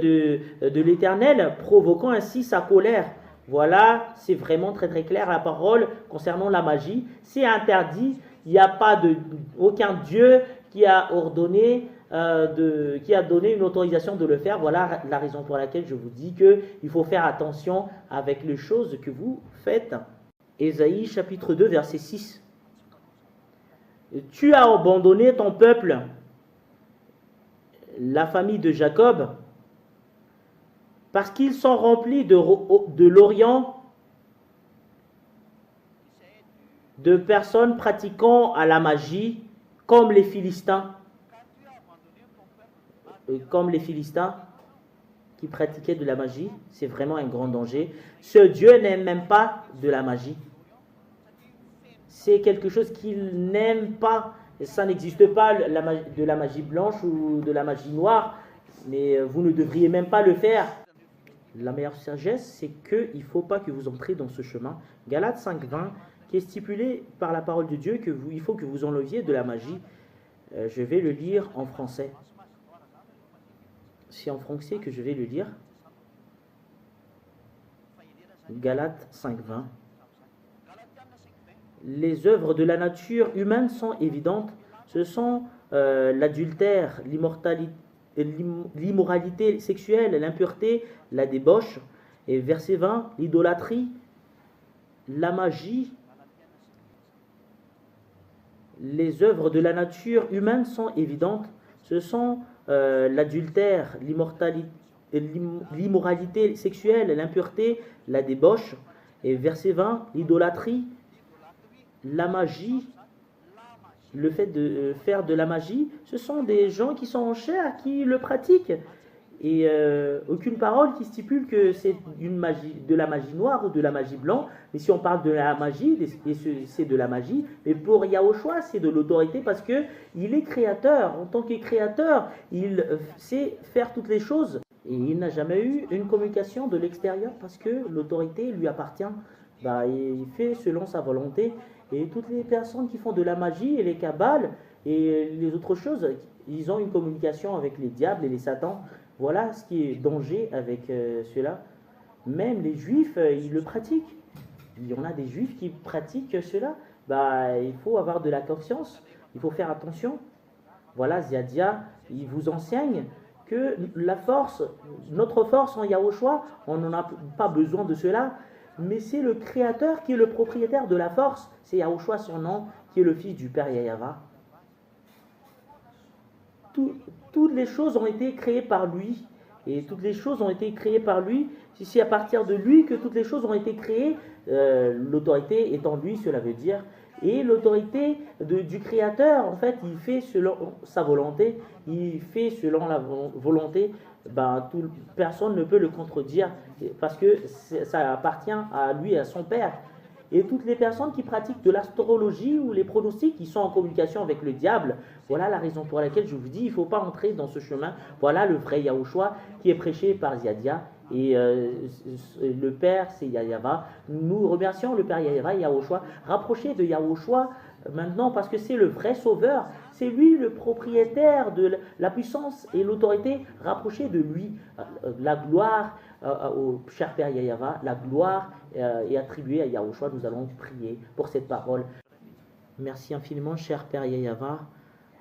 de l'Éternel, provoquant ainsi sa colère. Voilà, c'est vraiment très très clair la parole concernant la magie. C'est interdit. Il n'y a pas aucun Dieu qui a ordonné, qui a donné une autorisation de le faire. Voilà la raison pour laquelle je vous dis qu'il faut faire attention avec les choses que vous faites. Ésaïe chapitre 2 verset 6. Tu as abandonné ton peuple, la famille de Jacob, parce qu'ils sont remplis de l'Orient, de personnes pratiquant à la magie, comme les Philistins. Comme les Philistins qui pratiquaient de la magie, c'est vraiment un grand danger. Ce Dieu n'aime même pas de la magie. C'est quelque chose qu'il n'aime pas. Ça n'existe pas de la magie blanche ou de la magie noire, mais vous ne devriez même pas le faire. La meilleure sagesse, c'est qu'il ne faut pas que vous entriez dans ce chemin. Galates 5.20, qui est stipulé par la parole de Dieu qu'il faut que vous enleviez de la magie. Je vais le lire en français. C'est en français que je vais le lire. Galates 5.20. Les œuvres de la nature humaine sont évidentes. Ce sont l'adultère, l'immoralité sexuelle, l'impureté, la débauche. Et verset 20, l'idolâtrie, la magie. Les œuvres de la nature humaine sont évidentes. Ce sont l'adultère, l'immoralité sexuelle, l'impureté, la débauche. Et verset 20, l'idolâtrie, la magie, le fait de faire de la magie, ce sont des gens qui sont en chair, qui le pratiquent. Et aucune parole qui stipule que c'est de la magie noire ou de la magie blanche. Mais si on parle de la magie, c'est de la magie. Mais pour Yahushua, c'est de l'autorité parce qu'il est créateur. En tant que créateur, il sait faire toutes les choses. Et il n'a jamais eu une communication de l'extérieur parce que l'autorité lui appartient. Il fait selon sa volonté. Et toutes les personnes qui font de la magie et les kabbales et les autres choses, ils ont une communication avec les diables et les satans. Voilà ce qui est danger avec cela. Même les juifs, ils le pratiquent. Il y en a des juifs qui pratiquent cela. Il faut avoir de la conscience. Il faut faire attention. Voilà, Ziadia, il vous enseigne que la force, notre force en Yahushua, on n'en a pas besoin de cela. Mais c'est le Créateur qui est le propriétaire de la force. C'est Yahushua son nom, qui est le fils du Père Yahava. Toutes les choses ont été créées par lui. Et toutes les choses ont été créées par lui. Si c'est à partir de lui que toutes les choses ont été créées, l'autorité est en lui, cela veut dire. Et l'autorité du Créateur, en fait, il fait selon sa volonté, il fait selon la volonté, ben, personne ne peut le contredire parce que ça appartient à lui et à son Père. Et toutes les personnes qui pratiquent de l'astrologie ou les pronostics, qui sont en communication avec le diable, voilà la raison pour laquelle je vous dis, il ne faut pas entrer dans ce chemin. Voilà le vrai Yahushua qui est prêché par Ziadia. Et le Père, c'est Yahava. Nous remercions le Père Yahava, Yahushua. Rapprochez de Yahushua maintenant parce que c'est le vrai sauveur. C'est lui le propriétaire de la puissance et l'autorité. Rapprochez de lui. La gloire au cher Père Yahava, la gloire est attribuée à Yahushua. Nous allons prier pour cette parole. Merci infiniment, cher Père Yahava.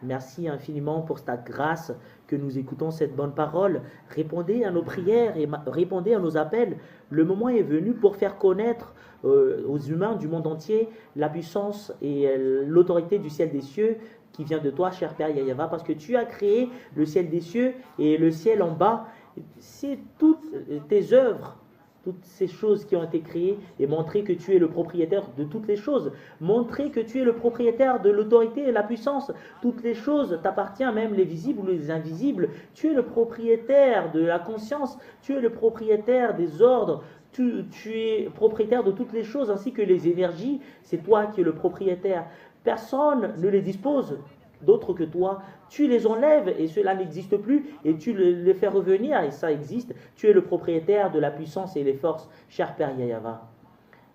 Merci infiniment pour ta grâce que nous écoutons cette bonne parole. Répondez à nos prières et répondez à nos appels. Le moment est venu pour faire connaître aux humains du monde entier la puissance et l'autorité du ciel des cieux qui vient de toi, cher Père Yahava, parce que tu as créé le ciel des cieux et le ciel en bas. C'est toutes tes œuvres, toutes ces choses qui ont été créées, et montrer que tu es le propriétaire de toutes les choses. Montrer que tu es le propriétaire de l'autorité et la puissance. Toutes les choses t'appartiennent, même les visibles ou les invisibles. Tu es le propriétaire de la conscience. Tu es le propriétaire des ordres. Tu es propriétaire de toutes les choses, ainsi que les énergies. C'est toi qui es le propriétaire. Personne ne les dispose d'autres que toi. Tu les enlèves et cela n'existe plus et tu les fais revenir et ça existe. Tu es le propriétaire de la puissance et des forces, cher Père Yahava.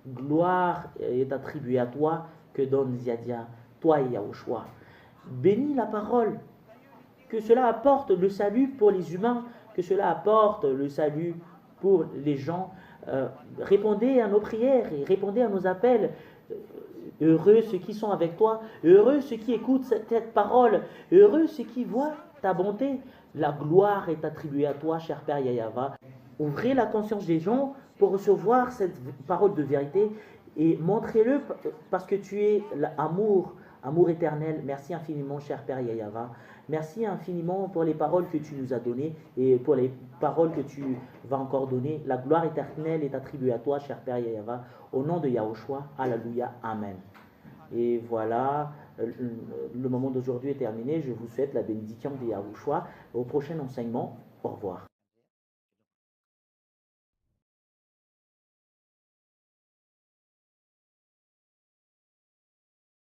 Gloire est attribuée à toi que donne Ziadia, toi et Yahushua. Bénis la parole, que cela apporte le salut pour les humains, que cela apporte le salut pour les gens. Répondez à nos prières et répondez à nos appels. Heureux ceux qui sont avec toi, heureux ceux qui écoutent cette parole, heureux ceux qui voient ta bonté. La gloire est attribuée à toi, cher Père Yahava. Ouvrez la conscience des gens pour recevoir cette parole de vérité et montrez-le parce que tu es l'amour, amour éternel. Merci infiniment, cher Père Yahava. Merci infiniment pour les paroles que tu nous as données et pour les paroles que tu vas encore donner. La gloire éternelle est attribuée à toi, cher Père Yahava. Au nom de Yahushua, Alléluia, Amen. Et voilà, le moment d'aujourd'hui est terminé. Je vous souhaite la bénédiction de Yahushua. Au prochain enseignement, au revoir.